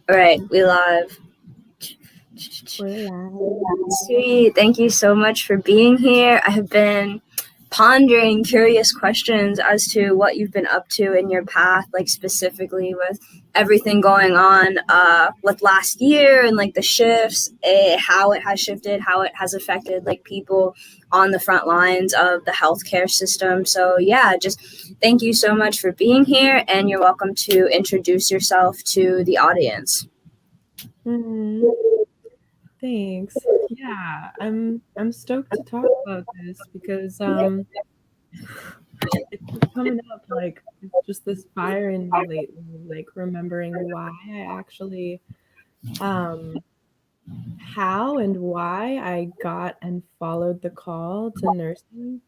All right, we live. We're live. Sweet. Thank you so much for being here. I have been pondering curious questions as to what you've been up to in your path, like specifically with everything going on with last year and like the shifts, how it has shifted, how it has affected like people on the front lines of the healthcare system. So yeah, just thank you so much for being here, and you're welcome to introduce yourself to the audience. Thanks. Yeah, I'm stoked to talk about this because it's just coming up, like it's just this fire in me lately, like remembering why I actually how and why I got and followed the call to nursing.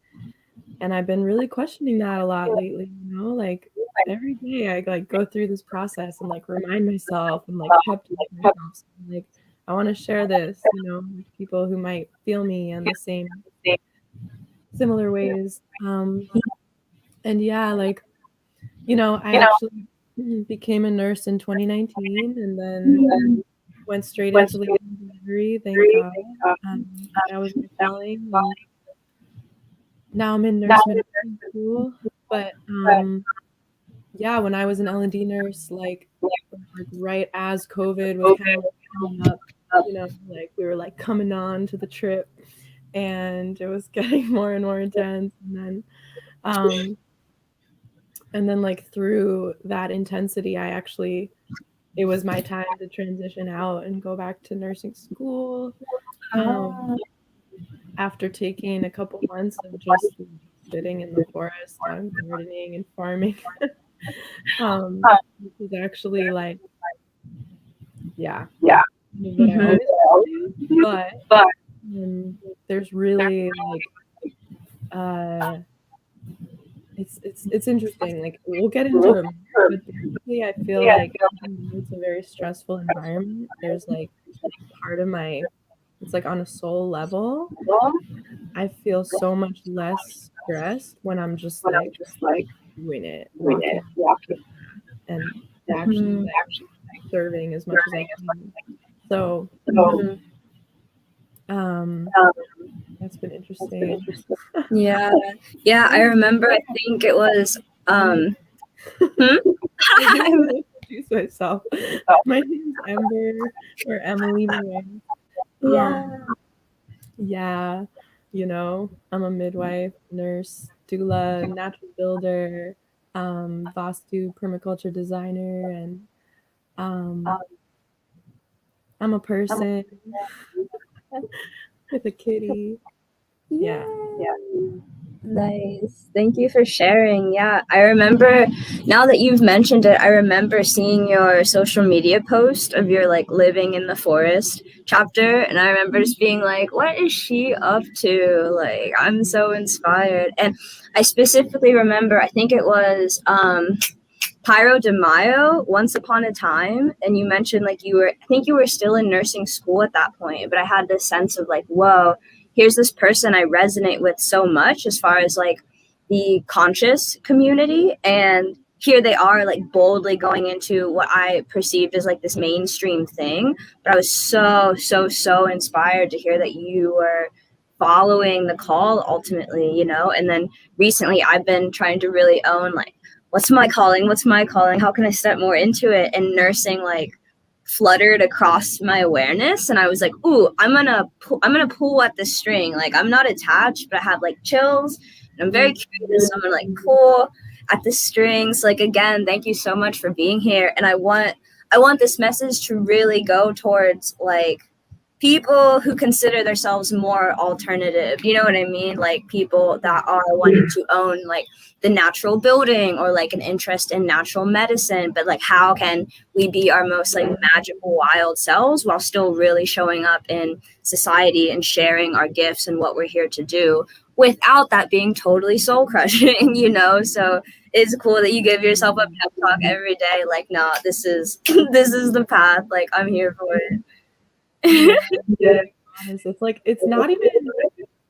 And I've been really questioning that a lot lately, like every day I like go through this process and like remind myself and like pep talk myself. So, like I want to share this, with people who might feel me in the same similar ways. And yeah, like, I actually became a nurse in 2019 and then went straight into labor and delivery, thank God. That was my calling. And now I'm in nurse midwifery school. But yeah, when I was an L&D nurse, like right as COVID was kind of coming up, like we were like coming on to the trip, and it was getting more and more intense. And then like through that intensity, it was my time to transition out and go back to nursing school. After taking a couple months of just sitting in the forest and gardening and farming. Which is actually like, what I always do, but there's really like it's interesting. Like we'll get into it, but basically I feel like it's a very stressful environment. There's like part of it's like on a soul level. I feel so much less stressed when I'm just like doing it, walking and actually serving as much as I can. So that's been interesting. Yeah, I remember. I think it was. I introduce myself. My name's Ember or Emily. Yeah, I'm a midwife, nurse, doula, natural builder, Vastu permaculture designer, and I'm a person with a kitty. Yeah. Nice. Thank you for sharing. Yeah, I remember, now that you've mentioned it, I remember seeing your social media post of your like living in the forest chapter, and I remember just being like, what is she up to? Like, I'm so inspired. And I specifically remember, I think it was Pyro de Mayo, Once Upon a Time, and you mentioned like I think you were still in nursing school at that point, but I had this sense of like, whoa, here's this person I resonate with so much as far as like the conscious community, and here they are like boldly going into what I perceived as like this mainstream thing. But I was so inspired to hear that you were following the call ultimately, and then recently I've been trying to really own like, what's my calling, how can I step more into it, and nursing like fluttered across my awareness, and I was like, ooh, I'm gonna pull at this string. Like, I'm not attached, but I have like chills, and I'm very curious. So I'm gonna like pull at the strings. Like, again, thank you so much for being here, and I want this message to really go towards like people who consider themselves more alternative, you know what I mean? Like people that are wanting to own like the natural building or like an interest in natural medicine, but like how can we be our most like magical wild selves while still really showing up in society and sharing our gifts and what we're here to do without that being totally soul crushing, So it's cool that you give yourself a pep talk every day, like, no, this is the path, like I'm here for it. It's like, it's not even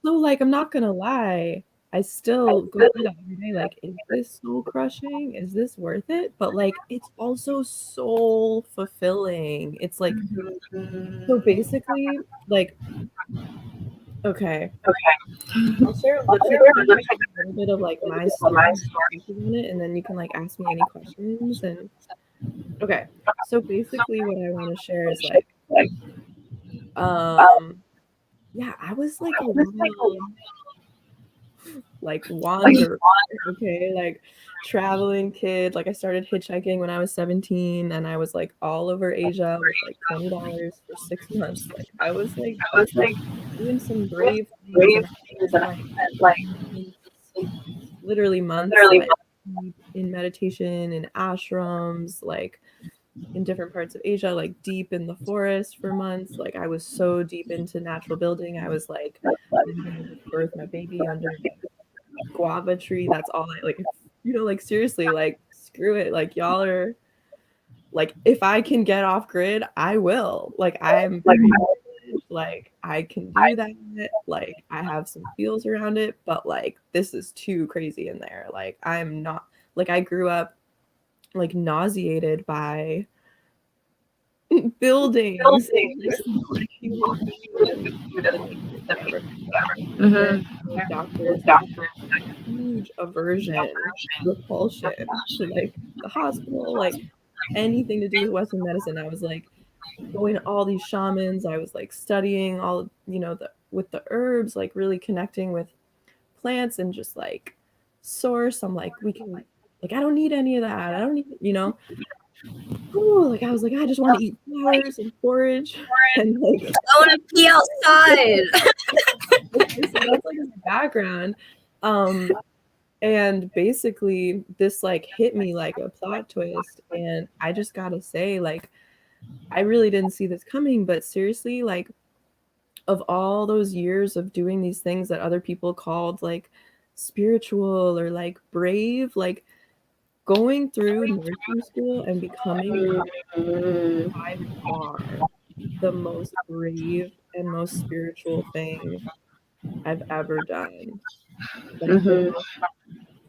so, like, I'm not gonna lie, I still go through that every day. Like, is this soul crushing? Is this worth it? But like, it's also soul fulfilling. It's like, so basically, like, okay, I'll share literally a little bit of like my story on it, and then you can like ask me any questions. And okay, so basically, what I want to share is um, yeah, I was like a wild, like wanderer, okay, like traveling kid. Like I started hitchhiking when I was 17, and I was like all over Asia with like $20 for 6 months. Like I was like doing some brave things, and I spent like months, literally months, like in meditation in ashrams, like in different parts of Asia, like deep in the forest for months. Like I was so deep into natural building. I was like, I'm gonna birth my baby under a guava tree. That's all I like. You know, like seriously, like screw it. Like y'all are like, if I can get off grid, I will. Like I'm very privileged. Like I can do that. Like I have some feels around it, but like this is too crazy in there. Like I'm not like I grew up like nauseated by buildings, like human food and whatever. My parents were like doctors, and I had huge aversion, repulsion to like the hospital, like anything to do with Western medicine. I was like going to all these shamans. I was like studying all, you know, the with the herbs, like really connecting with plants and just like source. I'm like, we can like I don't need any of that. I don't need, you know. Ooh, like I was like, I just want to eat flowers and forage and like I want to pee outside. so that's like my background. And basically this like hit me like a plot twist, and I just gotta say, like, I really didn't see this coming, but seriously, like of all those years of doing these things that other people called like spiritual or like brave, like going through nursing school and becoming by far the most brave and most spiritual thing I've ever done. Like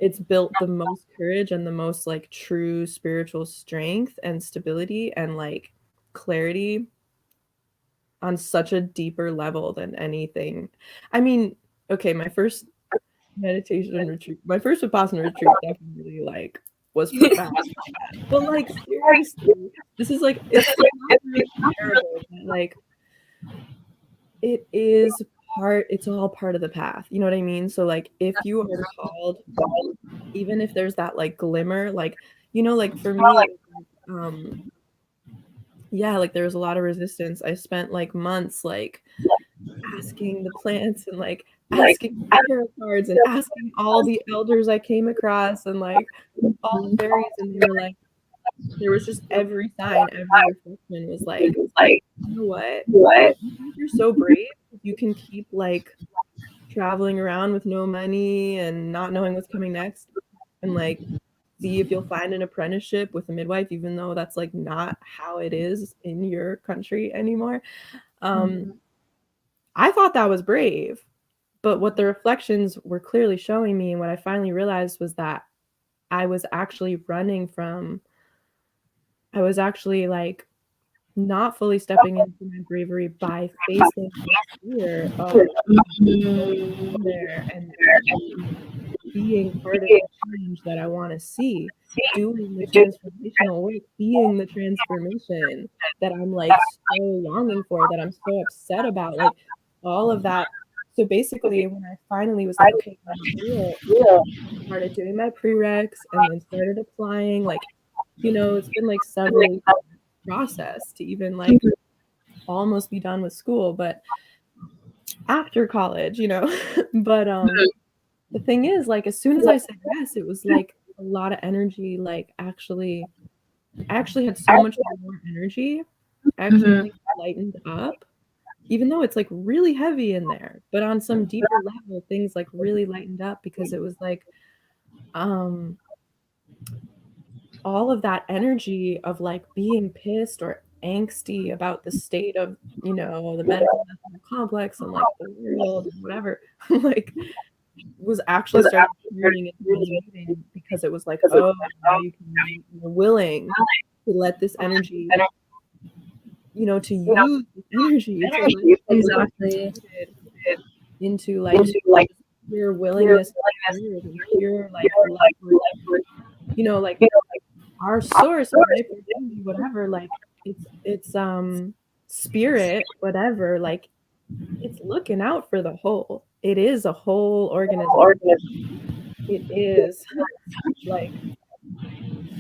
it's built the most courage and the most like true spiritual strength and stability and like clarity on such a deeper level than anything. I mean, okay, my first meditation retreat, my first Vipassana retreat definitely like was profound. But like seriously, this is like it's not really comparable, but like it is part, it's all part of the path. You know what I mean? So like if you are called, even if there's that like glimmer, like, you know, like for me, yeah, like there was a lot of resistance. I spent like months like asking the plants and like asking tarot cards and asking all the elders I came across and like all the fairies, and they were like, there was just every sign, every reflection was like, you know what? You think you're so brave. You can keep like traveling around with no money and not knowing what's coming next, and like see if you'll find an apprenticeship with a midwife, even though that's like not how it is in your country anymore. I thought that was brave, but what the reflections were clearly showing me, and what I finally realized was that I was actually running from, I was actually like not fully stepping into my bravery by facing the fear of going there and being part of the change that I want to see, doing the transformational work, being the transformation that I'm like so longing for, that I'm so upset about, like all of that. So basically, when I finally was like, okay, I'm gonna do it, I started doing my prereqs and then started applying. Like, you know, it's been like several years process to even like almost be done with school, but after college, you know. But the thing is, like, as soon as I said yes, it was like a lot of energy. Like, actually, I actually had so much more energy. I actually like, lightened up, even though it's like really heavy in there. But on some deeper level, things like really lightened up because it was like, um, all of that energy of like being pissed or angsty about the state of, you know, the medical complex and like the world and whatever. Like was actually starting turning into meeting because it was like, oh, now you can, you're willing to let this energy, you know, to use this energy to Exactly. into like your willingness to serve and pure like life, you know, like our source of life or energy, whatever, like it's spirit, whatever, like it's looking out for the whole. It is a whole organism. It is like,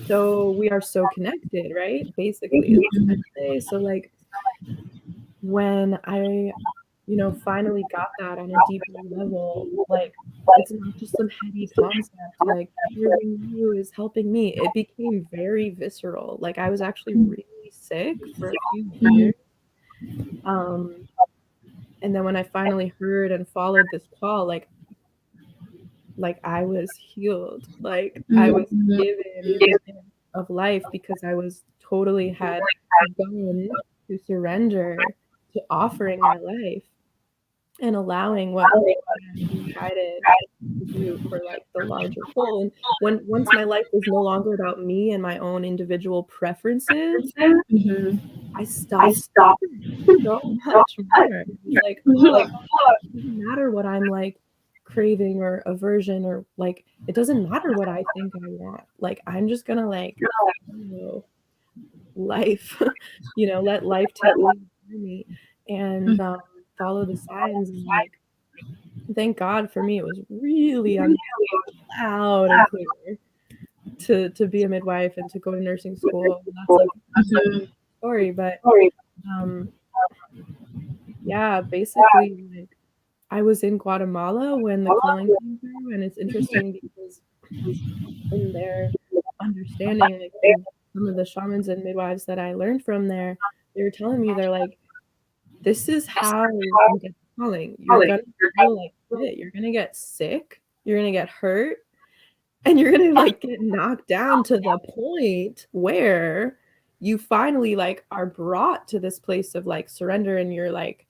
so we are so connected, right? Basically, is what I say. So like when I, you know, finally got that on a deeper level, like it's not just some heady concept, like serving you is helping me. It became very visceral. Like I was actually really sick for a few years. And then when I finally heard and followed this call, like I was healed. Like I was given the gift of life because I was totally had begun to surrender to offering my life and allowing what I'm being guided to do for like the larger whole. And once my life was no longer about me and my own individual preferences, I stopped so much more. Like, oh, it doesn't matter what I'm like craving or aversion or like it doesn't matter what I think I want. Like I'm just gonna like, you know, life, you know, let life take me and follow the signs and like thank God for me it was really loud and clear to be a midwife and to go to nursing school. And that's like a story, but um yeah, basically like I was in Guatemala when the calling came through, and it's interesting because in their understanding, like some of the shamans and midwives that I learned from there, they were telling me they're like, this is how you get the calling. You're gonna feel like shit. You're gonna get sick. You're gonna get hurt, and you're gonna like get knocked down to the point where you finally like are brought to this place of like surrender, and you're like,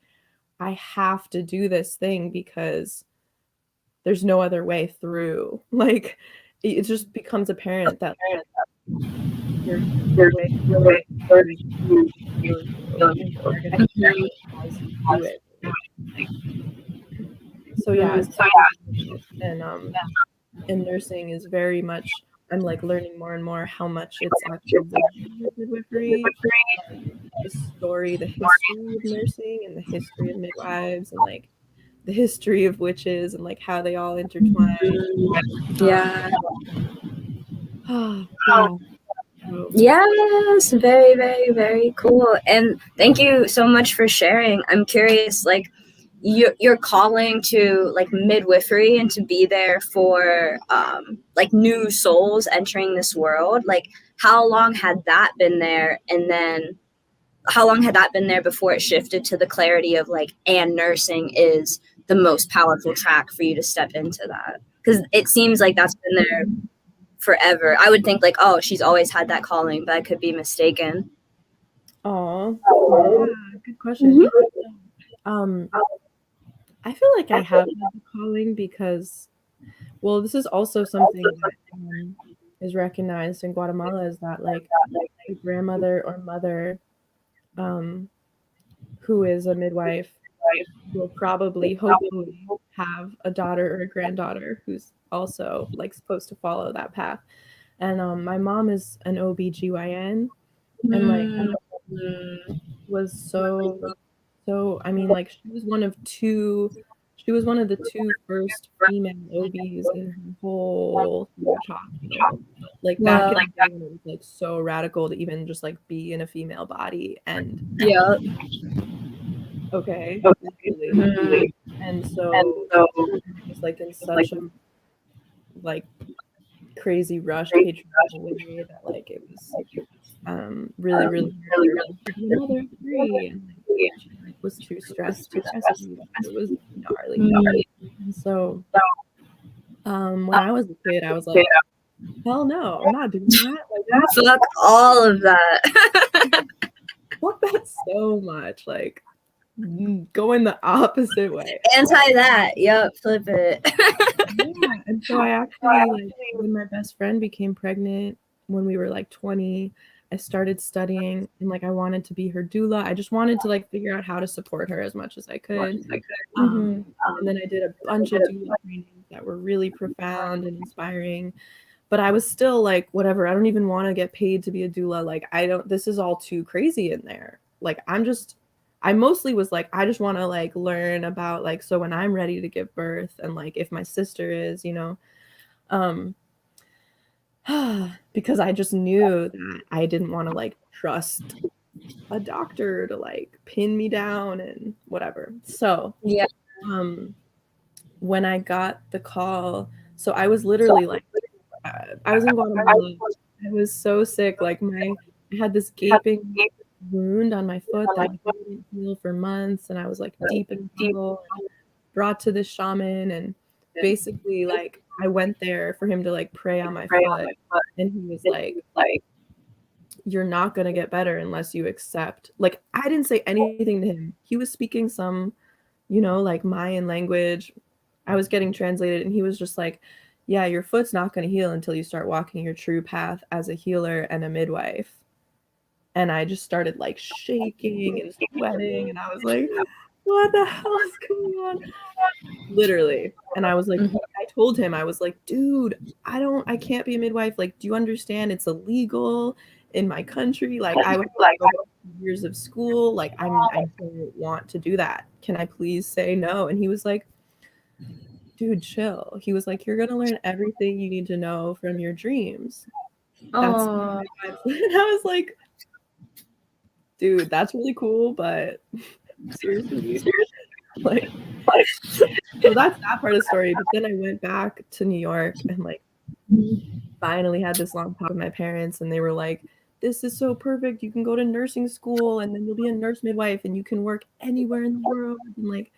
I have to do this thing because there's no other way through. Like it just becomes apparent that you're way you're gonna do it. So yeah, and and nursing is very much I'm like learning more and more how much it's actually with midwifery, the story, the history of nursing and the history of midwives and like the history of witches and like how they all intertwine. Yeah. Yeah. Yes, very, very, very cool. And thank you so much for sharing. I'm curious, like you're calling to like midwifery and to be there for like new souls entering this world. Like how long had that been there? And then how long had that been there before it shifted to the clarity of like, and nursing is the most powerful track for you to step into that? Because it seems like that's been there forever. I would think like, oh, she's always had that calling, but I could be mistaken. Oh, yeah, good question. I feel like I have had the calling because, well, this is also something that is recognized in Guatemala is that like a grandmother or mother who is a midwife will probably hopefully have a daughter or a granddaughter who's also like supposed to follow that path. And my mom is an OBGYN and like was so I mean like she was one of the two first female OBs in her whole huge hospital. Like back in the day when it was like so radical to even just like be in a female body and yeah. Okay. And so it was like in such a like crazy rush patriarchal way that like it was really really another three and like, she like, was too stressed to breastfeed. It was gnarly. And so when I was a kid I was like, hell no, I'm not doing that. Like Fuck all of that. fuck that so much. Like going the opposite way. Anti that. Yep, flip it. Yeah, and so I actually, like, when my best friend became pregnant when we were, like, 20, I started studying, and, like, I wanted to be her doula. I just wanted to, like, figure out how to support her as much as I could. And then I did a bunch of doula trainings that were really profound and inspiring, but I was still like, "Whatever, I don't even wanna get paid to be a doula, like, I don't this is all too crazy in there." Like, I mostly was like, I just wanna, like, learn about, like, so when I'm ready to give birth and, like, if my sister is, um, because I just knew that I didn't wanna, like, trust a doctor to, like, pin me down and whatever. So, Yeah. um, when I got the call, so I was literally, like, I was in Guatemala. I was so sick, like, I had this gaping wound on my foot that didn't heal for months, and I was, like, deep in trouble, and brought to this shaman, and basically, like, I went there for him to, like, pray on my foot, and he was like, "You're not gonna get better unless you accept." Like, I didn't say anything to him. He was speaking some, like, Mayan language. I was getting translated, and he was just like, "Yeah, your foot's not gonna heal until you start walking your true path as a healer and a midwife." And I just started, like, shaking and sweating, and I was like, "What the hell is going on?" Literally. And I was like, Mhm. I told him, I was like, "Dude, I can't be a midwife, like, do you understand it's illegal in my country? Like, I would have to go back to years of school, like, I don't want to do that. Can I please say no?" And he was like, "Dude, chill." He was like, "You're gonna learn everything you need to know from your dreams. That's" Oh. and I was like, "Dude, that's really cool, but seriously?" Like, so that's that part of the story, but then I went back to New York and, like, finally had this long talk with my parents, and they were like, "This is so perfect, you can go to nursing school, and then you'll be a nurse midwife, and you can work anywhere in the world," and, like,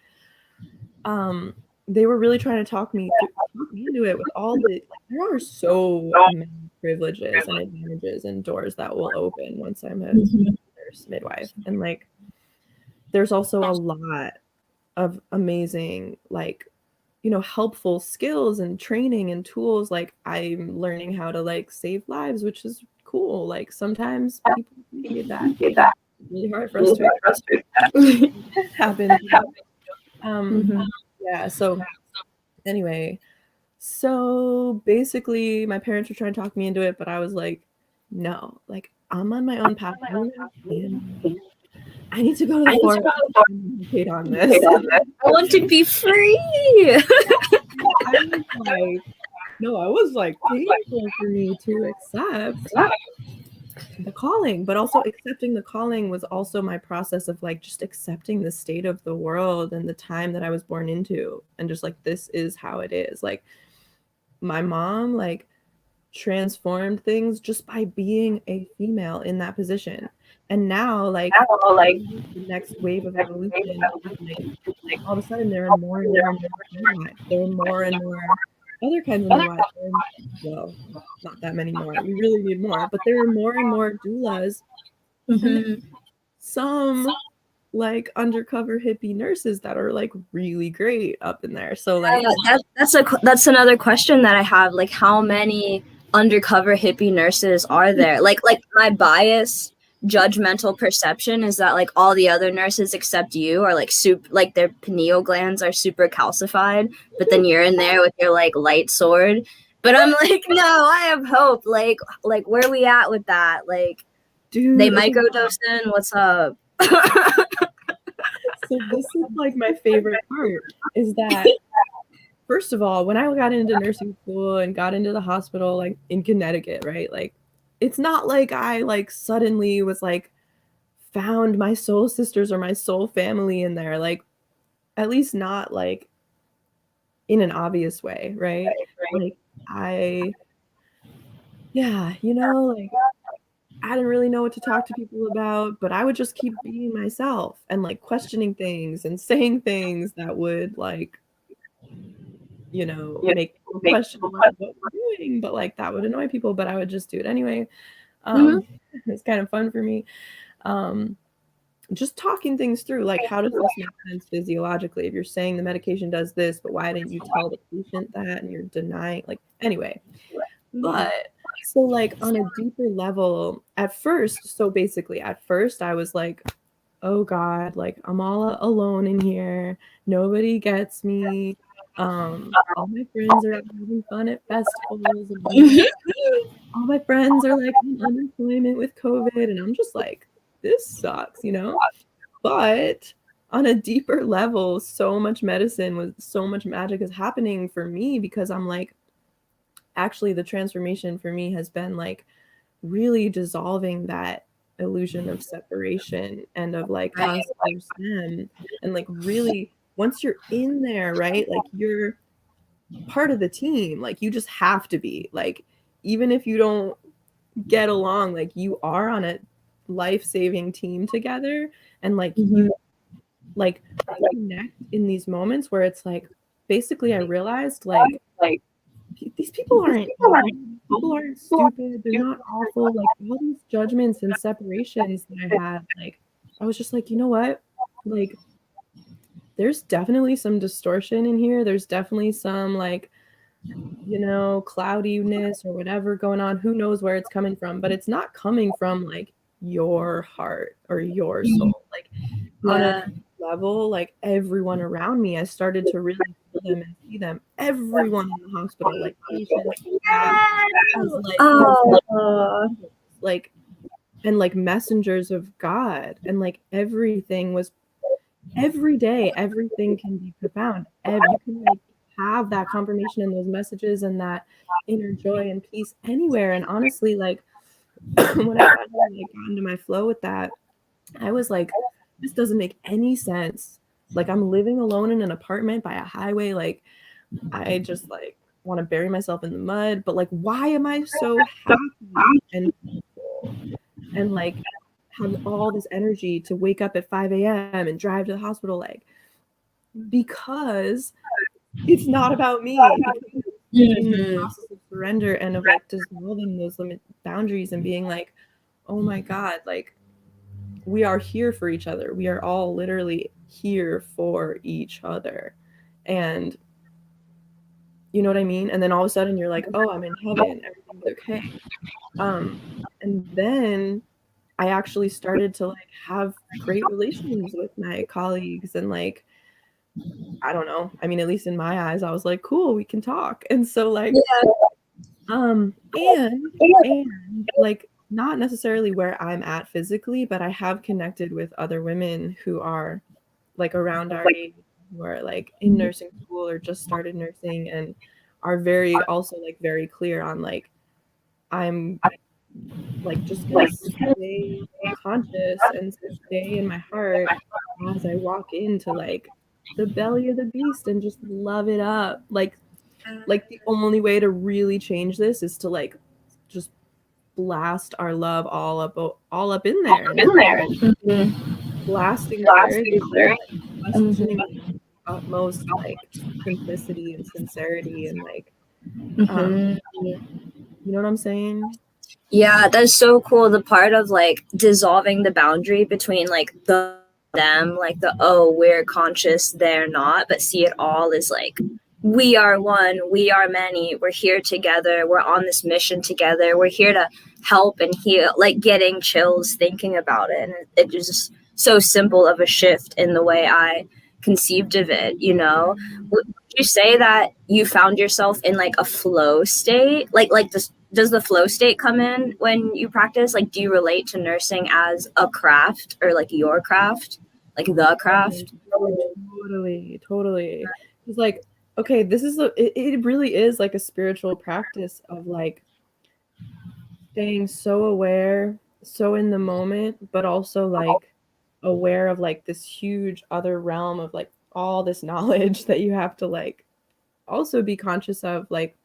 um, they were really trying to talk me into it with all the like, there are so many privileges and advantages and doors that will open once I'm a Mhm. nurse midwife, and, like, there's also a lot of amazing, like, helpful skills and training and tools, like, I'm learning how to, like, save lives, which is cool, like, sometimes people appreciate that. It's really hard for us to happen, Um, Mhm. yeah, so anyway, so basically, my parents were trying to talk me into it, but I was like, "No, like, I'm on my own path, I don't understand. I need to go to the forest and meditate on this." I want to be free. I was like no, I was, like, painful for me to accept the calling, but also accepting the calling was also my process of, like, just accepting the state of the world and the time that I was born into, and just, like, this is how it is, like, my mom, like, transformed things just by being a female in that position, and now, like, the next wave of evolution is, like, all of a sudden, there are more and more midwives, there are more and more other kinds of midwives, well, not that many more, we really need more, but there are more and more doulas, and Mhm. some, like, undercover hippie nurses that are, like, really great up in there, so, like That's another question that I have. Like, how many undercover hippie nurses are there? Like my bias, judgmental perception is that like all the other nurses except you are like like their pineal glands are super calcified, but then you're in there with your like light sword. But I'm like, no, I have hope. Like where are we at with that? Like they dude, okay, microdosing? What's up? so this is, like, my favorite part, is that first of all, when I got into nursing school and got into the hospital, like, in Connecticut, right, like, it's not like I, like, suddenly was, like, found my soul sisters or my soul family in there, like, at least not, like, in an obvious way, right? Like, I yeah, like, I didn't really know what to talk to people about, but I would just keep being myself and, like, questioning things and saying things that would, like, make people question, like, what we're doing, but, like, that would annoy people, but I would just do it anyway. Mhm. It's kind of fun for me. Um, just talking things through, like, how does this make sense physiologically? If you're saying the medication does this, but why didn't you tell the patient that, and you're denying, like, anyway. But so, like, on a deeper level, at first, so basically at first I was like, oh God, like, I'm all alone in here, nobody gets me, all my friends are out having fun at festivals, and all my friends are like on unemployment with COVID, and I'm just like, this sucks, you know? But on a deeper level, so much medicine was, so much magic is happening for me, because I'm like, actually the transformation for me has been like really dissolving that illusion of separation and of like us versus them, and like really, once you're in there, right, like you're part of the team, like you just have to be, like, even if you don't get along, like you are on a life-saving team together, and like you like connect in these moments where it's like, basically I realized like these people aren't evil, people aren't stupid, they're not awful, like all these judgments and separations that I had, like I was just like, you know what, like there's definitely some distortion in here, there's definitely some like, you know, cloudiness or whatever going on, who knows where it's coming from, but it's not coming from like your heart or your soul, like on a level, like everyone around me, I started to really feel them and see them. Everyone in the hospital, like patients, staff, as like and like messengers of God, and like everything was, every day, everything can be profound. You can like have that confirmation in those messages and that inner joy and peace anywhere. And honestly, like when I finally like got into my flow with that, I was like, this doesn't make any sense. Like I'm living alone in an apartment by a highway. Like I just like want to bury myself in the mud. But like, why am I so happy and peaceful and like have all this energy to wake up at 5 a.m. and drive to the hospital? Like, because it's not about me. Because in the process of surrender and of like dissolving those limit boundaries and being like, oh my God, like we are here for each other. We are all literally here for each other. And you know what I mean? And then all of a sudden you're like, oh, I'm in heaven. Everything's okay. And then I actually started to like have great relations with my colleagues, and like, I don't know. I mean, at least in my eyes, I was like, cool, we can talk. And so like, and like not necessarily where I'm at physically, but I have connected with other women who are like around our age, who are like in nursing school or just started nursing, and are very also like very clear on like, I'm like just gonna stay conscious and stay in my heart as I walk into like the belly of the beast and just love it up. Like the only way to really change this is to like just blast our love all up in there, and blasting clarity, questioning utmost like simplicity and sincerity, and like you know what I'm saying? Yeah, that's so cool. The part of like dissolving the boundary between like the them, like the oh, we're conscious, they're not, but see it all as like we are one, we are many, we're here together, we're on this mission together, we're here to help and heal, like getting chills thinking about it. And it is just so simple of a shift in the way I conceived of it, you know? Would you say that you found yourself in like a flow state? Like this, does the flow state come in when you practice? Like, do you relate to nursing as a craft or like your craft, like the craft? Totally. It's like, okay, this is it really is like a spiritual practice of like staying so aware, so in the moment, but also like aware of like this huge other realm of like all this knowledge that you have to like also be conscious of, like,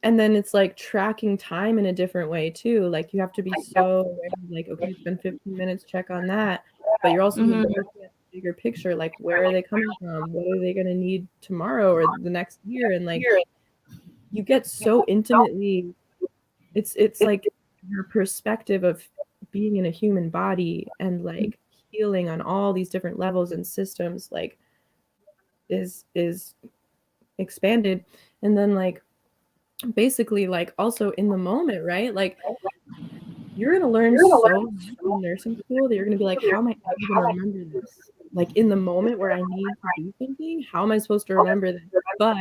and then it's like tracking time in a different way too. Like you have to be so aware of like, okay, spend 15 minutes, check on that. But you're also looking at the bigger picture, like where are they coming from? What are they gonna need tomorrow or the next year? And like you get so intimately, it's like your perspective of being in a human body and like healing on all these different levels and systems like is expanded. And then like basically like also in the moment, right? Like you're gonna learn so much in nursing school that you're gonna be like, how am I ever gonna remember this? Like in the moment where I need to do something, how am I supposed to remember this? But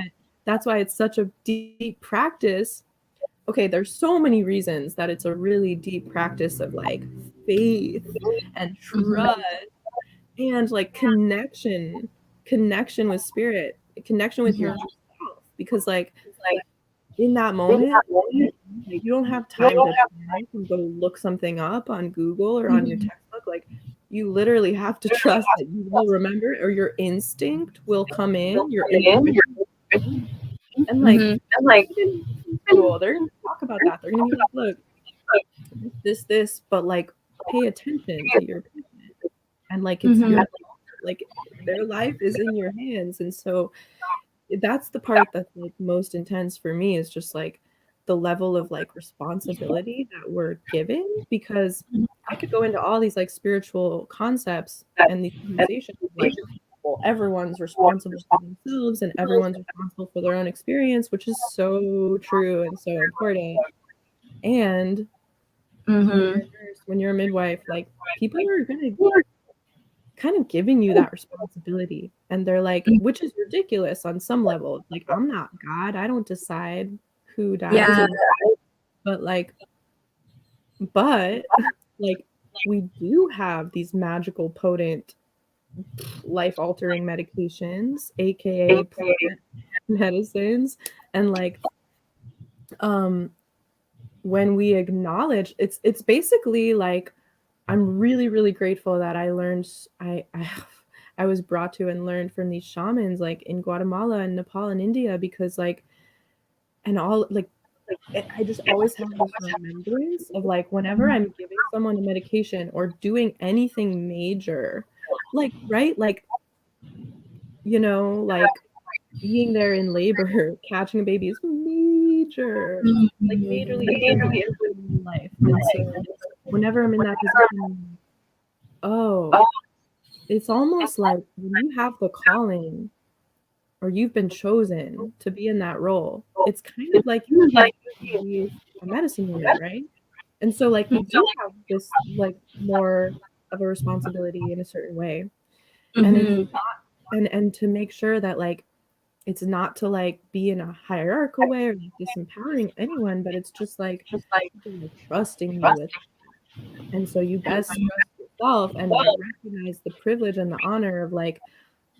that's why it's such a deep practice. Okay, there's so many reasons that it's a really deep practice of like faith and trust and like connection with spirit, connection with yourself. Because like in that moment, like, you don't have time to panic and go look something up on Google or on your textbook. Like you literally have to trust that you will remember, or your instinct will come in, your intuition. And like even in school, they're gonna talk about that. They're gonna be like, look, this, but like pay attention to your patient. And like it's your like their life is in your hands. And so that's the part that's like most intense for me, is just like the level of like responsibility that we're given. Because I could go into all these like spiritual concepts and these conversations of, like, well, everyone's responsible for themselves and everyone's responsible for their own experience, which is so true and so important. And when you're a nurse, when you're a midwife, like people are gonna kind of giving you that responsibility, and they're like, which is ridiculous on some level. Like, I'm not God, I don't decide who dies or not. But like like we do have these magical potent life altering medications, aka plant medicines. And like when we acknowledge, it's basically like, I'm really, really grateful that I learned, I was brought to and learned from these shamans like in Guatemala and Nepal and India, because like, and all like, I just always have this remembrance of like, whenever I'm giving someone a medication or doing anything major, like, right, like, you know, like being there in labor, catching a baby is major, like majorly impacting my life. And so whenever I'm in that position, oh, it's almost like when you have the calling or you've been chosen to be in that role, it's kind of like you're being to be a medicine woman, right? And so like you do have this like more of a responsibility in a certain way. And it's not, and to make sure that like it's not to like be in a hierarchical way or like disempowering anyone, but it's just like people are trusting you with. And so you best trust yourself and like recognize the privilege and the honor of like,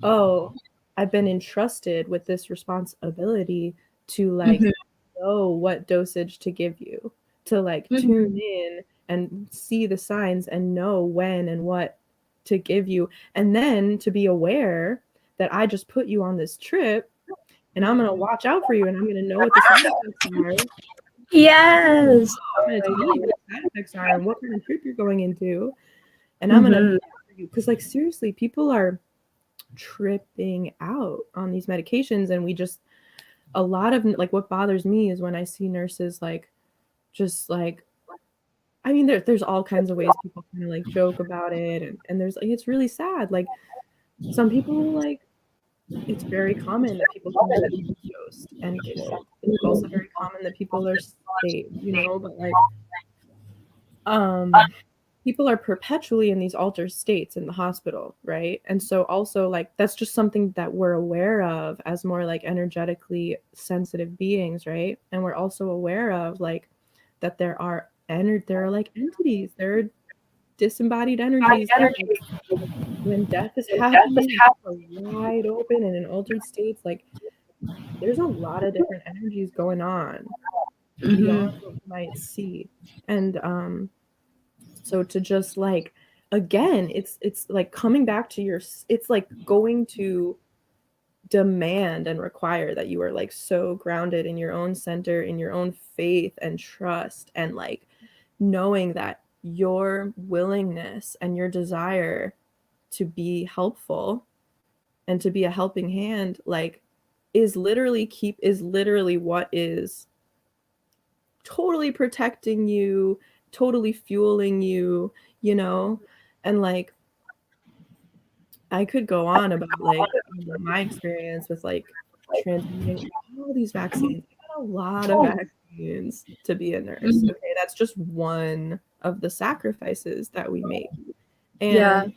oh, I've been entrusted with this responsibility to like know what dosage to give you, to like tune in and see the signs and know when and what to give you. And then to be aware that I just put you on this trip and I'm going to watch out for you and I'm going to know what the side effects are. Yes. I'm going to tell you what the side effects are and what kind of trip you're going into. And I'm going to look for you. Because like seriously, people are tripping out on these medications. And we just, a lot of like, what bothers me is when I see nurses like, just like, I mean, there's all kinds of ways people kind of like joke about it. And there's like, it's really sad. Like some people like, it's very common that people can be overdosed and killed. It's also very common that people are saved, you know, but like people are perpetually in these altered states in the hospital, right? And so also like that's just something that we're aware of as more like energetically sensitive beings, right? And we're also aware of like that there are like entities, there are disembodied energies that, like, when death is happening, are wide open and in altered states, like there's a lot of different energies going on beyond what you might see. And so to just like, again, it's like coming back to your, it's like going to demand and require that you are like so grounded in your own center, in your own faith and trust, and like knowing that your willingness and your desire to be helpful and to be a helping hand like is literally what is totally protecting you, totally fueling you, you know. And like I could go on about like my experience with like transmitting all these vaccines. I got a lot of vaccines to be a nurse. Mhm. Okay, that's just one of the sacrifices that we make. Yeah. And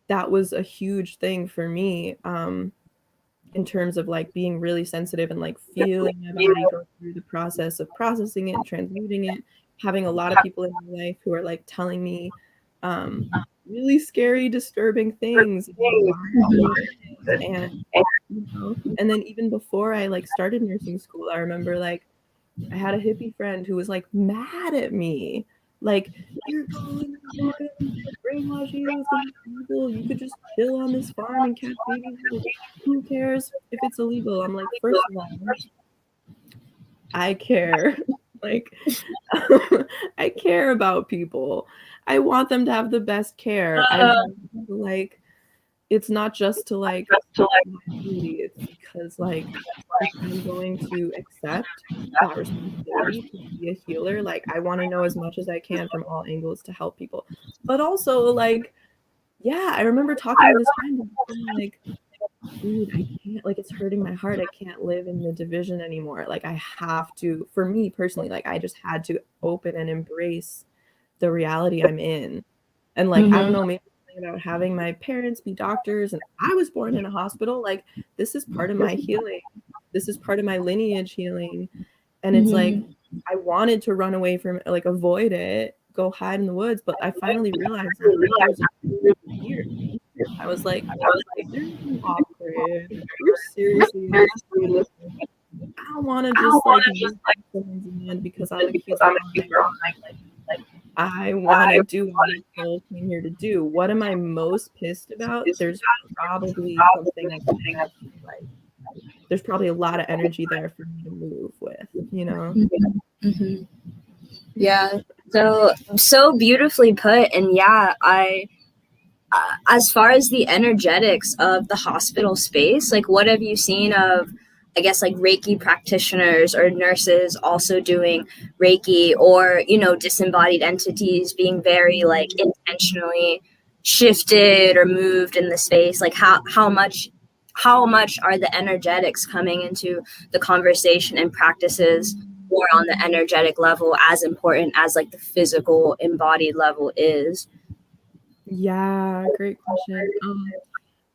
that was a huge thing for me, in terms of like being really sensitive and like feeling my body go through the process of processing it and transmuting it, having a lot of people in my life who are like telling me um, really scary, disturbing things about why I'm doing this. And and then even before I like started nursing school, I remember like I had a hippie friend who was like mad at me. Like, you're going to America, brainwash you, it's gonna be illegal. You could just chill on this farm and catch babies. Like, who cares if it's illegal? I'm like, first of all, I care. Like, I care about people. I want them to have the best care. I want them to, like, it's not just to like it's because like if I'm going to accept that responsibility to be a healer, like I want to know as much as I can from all angles to help people. But also like, yeah, I remember talking to this friend and being like, dude, I can't, like, it's hurting my heart. I can't live in the division anymore. Like I have to, for me personally, like I just had to open and embrace the reality I'm in. And like, I don't Mhm. know, maybe something about having my parents be doctors and I was born in a hospital. Like, this is part of my healing. This is part of my lineage healing. And it's like, Mhm. I wanted to run away from it, like avoid it, go hide in the woods. But I finally realized after years of years, I was like, there's an off grid. We're seriously in this together. I don't want to just like move someone's land because I'm a keeper on my mind. I want to do what my soul came here to do. What am I most pissed about? There's probably something I can't, like, there's probably a lot of energy there for me to move with, you know? Mhm. Yeah. So beautifully put. And yeah, as far as the energetics of the hospital space, like what have you seen of, I guess, like Reiki practitioners or nurses also doing Reiki, or, disembodied entities being very like intentionally shifted or moved in the space? Like how much are the energetics coming into the conversation and practices more on the energetic level as important as like the physical embodied level is? Yeah, great question.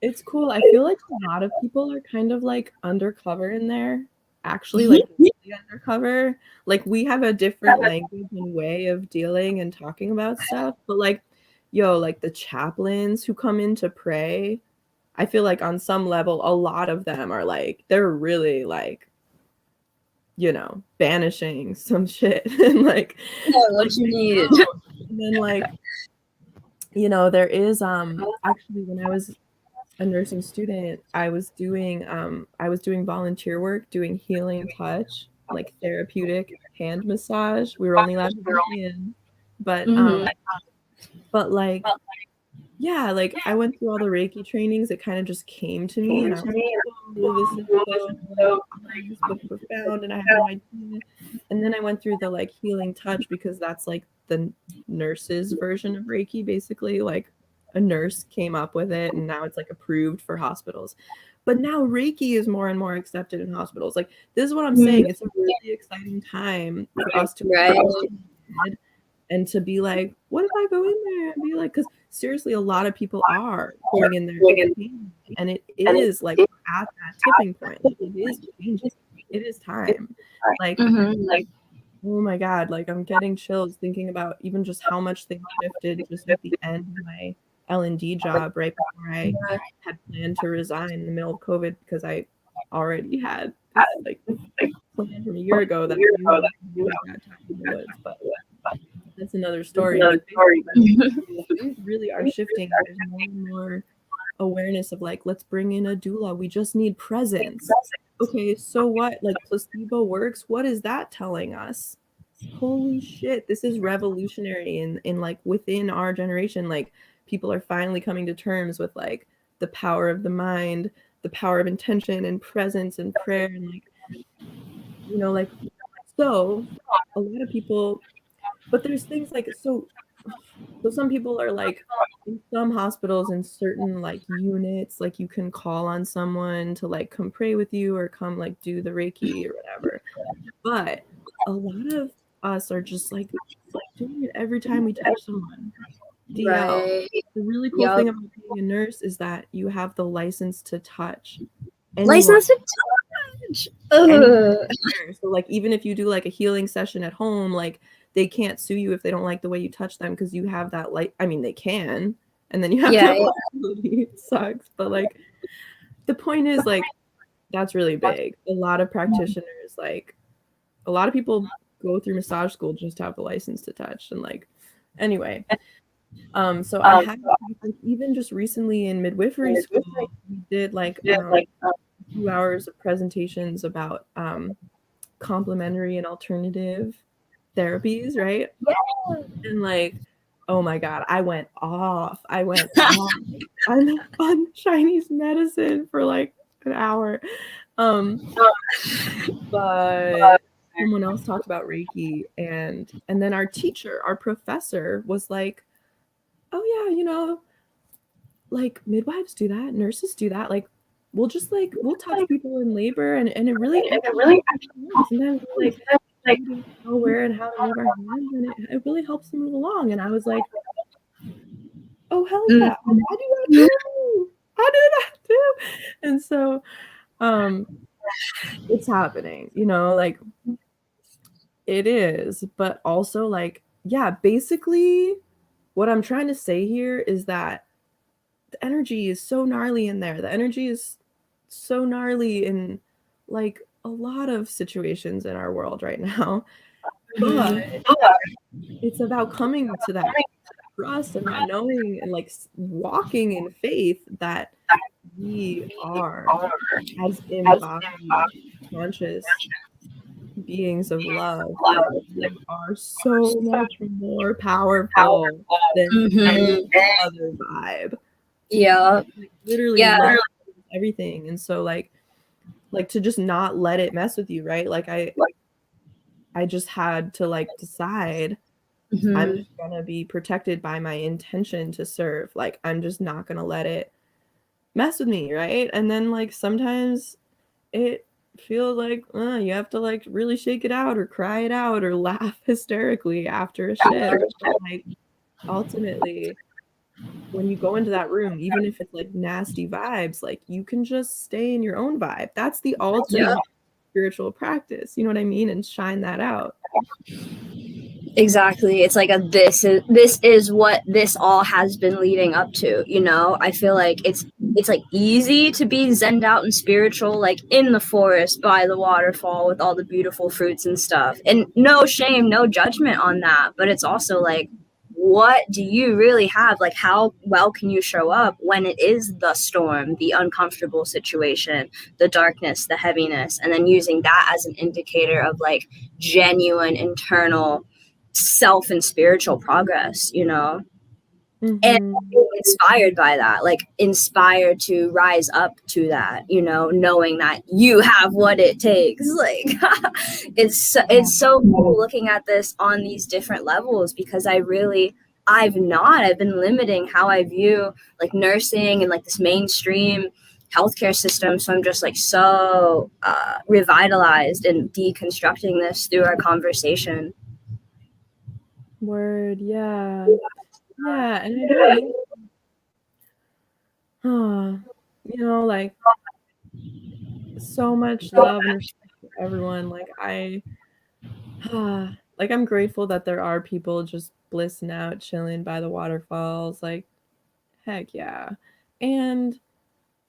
It's cool. I feel like a lot of people are kind of like undercover in there, actually, like really undercover. Like we have a different language and way of dealing and talking about stuff, but like, yo, like the chaplains who come in to pray, I feel like on some level, a lot of them are like, they're really like, banishing some shit and Yeah, like what you they need. know. And then like, there is actually when I was a nursing student, I was doing volunteer work, doing healing touch, like therapeutic hand massage. We were only allowed to do hand, but Mhm. like yeah, like I went through all the Reiki trainings. It kind of just came to me, and I was like, "Whoa, this is so like nice but profound," and I had no idea. And then I went through the like healing touch because that's like the nurse's version of Reiki, basically. Like a nurse came up with it, and now it's like approved for hospitals. But now Reiki is more and more accepted in hospitals. Like this is what I'm Mhm. saying. It's a really exciting time for us to Right. and to be like, what if I go in there and be like, because seriously, a lot of people are going in there to change, and it is like we're at that tipping point. Like it is changing. It is time. Like, Mhm. oh my God, like I'm getting chills thinking about even just how much things shifted just at the end of my L&D job right before I had planned to resign in the middle of COVID because I already had this like plan from a year ago that I knew how to do at that time in the woods, but that's another story. But basically, things really are shifting. There's more and more awareness of like, let's bring in a doula. We just need presence. Okay, so what? Like placebo works. What is that telling us? Holy shit, this is revolutionary in like within our generation. Like people are finally coming to terms with like the power of the mind, the power of intention and presence and prayer and like, like so a lot of people, but there's things like so so some people are like, in some hospitals, in certain like units, like you can call on someone to like come pray with you or come like do the Reiki or whatever. But a lot of us are just like doing it every time we touch someone. DL. Right. The really cool Yup. thing about being a nurse is that you have the license to touch anyone. License to touch. Ugh. So like even if you do like a healing session at home, like they can't sue you if they don't like the way you touch them because you have that I mean they can, and then you have Yeah, that yeah. liability. It sucks. But like the point is like that's really big. A lot of practitioners, like a lot of people go through massage school just to have the license to touch. And like anyway. So I had like, even just recently in midwifery school, we did like 2 hours of presentations about complementary and alternative therapies, right? And like, oh my God, I went off. On Chinese medicine for like an hour. But someone else talked about Reiki, and then our teacher, our professor was like, oh yeah, you know, like midwives do that, nurses do that. Like we'll just like we'll touch people in labor, and it really actually sometimes we like don't know where and how to move our hands, and it really helps them move along. And I was like, oh hell yeah, I do that too. I do that too. And so it's happening, you know, like it is, but also like, yeah, basically what I'm trying to say here is that the energy is so gnarly in there. The energy is so gnarly in like a lot of situations in our world right now. But it's about coming to that trust and that knowing and like walking in faith that we are as embodied conscious beings of love, like we are so much more powerful than any other vibe. Yeah. Like literally Yeah. love is everything. And so like to just not let it mess with you, right? Like I just had to like decide I'm just gonna be protected by my intention to serve. Like I'm just not gonna let it mess with me, right? And then like sometimes it feels like you have to like really shake it out or cry it out or laugh hysterically after a shift. But like ultimately when you go into that room, even if it's like nasty vibes, like you can just stay in your own vibe. That's the ultimate spiritual practice. You know what I mean? And shine that out. Exactly. It's like this is what this all has been leading up to, you know? I feel like it's like easy to be zenned out and spiritual, like in the forest by the waterfall with all the beautiful fruits and stuff. And no shame, no judgment on that. But it's also like, what do you really have? Like, how well can you show up when it is the storm, the uncomfortable situation, the darkness, the heaviness, and then using that as an indicator of like genuine internal self and spiritual progress, you know? And inspired by that, like inspired to rise up to that, you know, knowing that you have what it takes. Like it's so cool looking at this on these different levels because I've been limiting how I view like nursing and like this mainstream healthcare system. So I'm just like so revitalized and deconstructing this through our conversation. Word, yeah. Yeah, and I don't mean you know, like so much love and respect for everyone. Like like I'm grateful that there are people just blissing out, chilling by the waterfalls. Like, heck yeah. And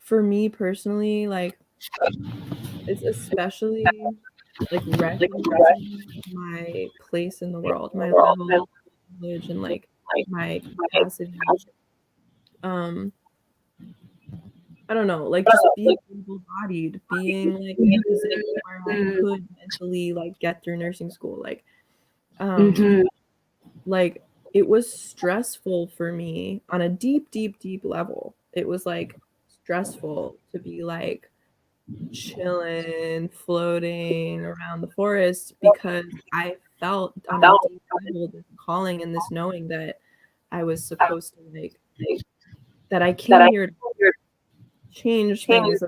for me personally, like it's especially like recognizing my place in the world, my level of privilege and like my capacity. Um, I don't know, like just being able-bodied, being like in a position where I could mentally like get through nursing school. Like it was stressful for me on a deep, deep, deep level. It was like stressful to be like chilling, floating around the forest because I felt on a deep level this calling and this knowing that I was supposed to like, that I came here to change things,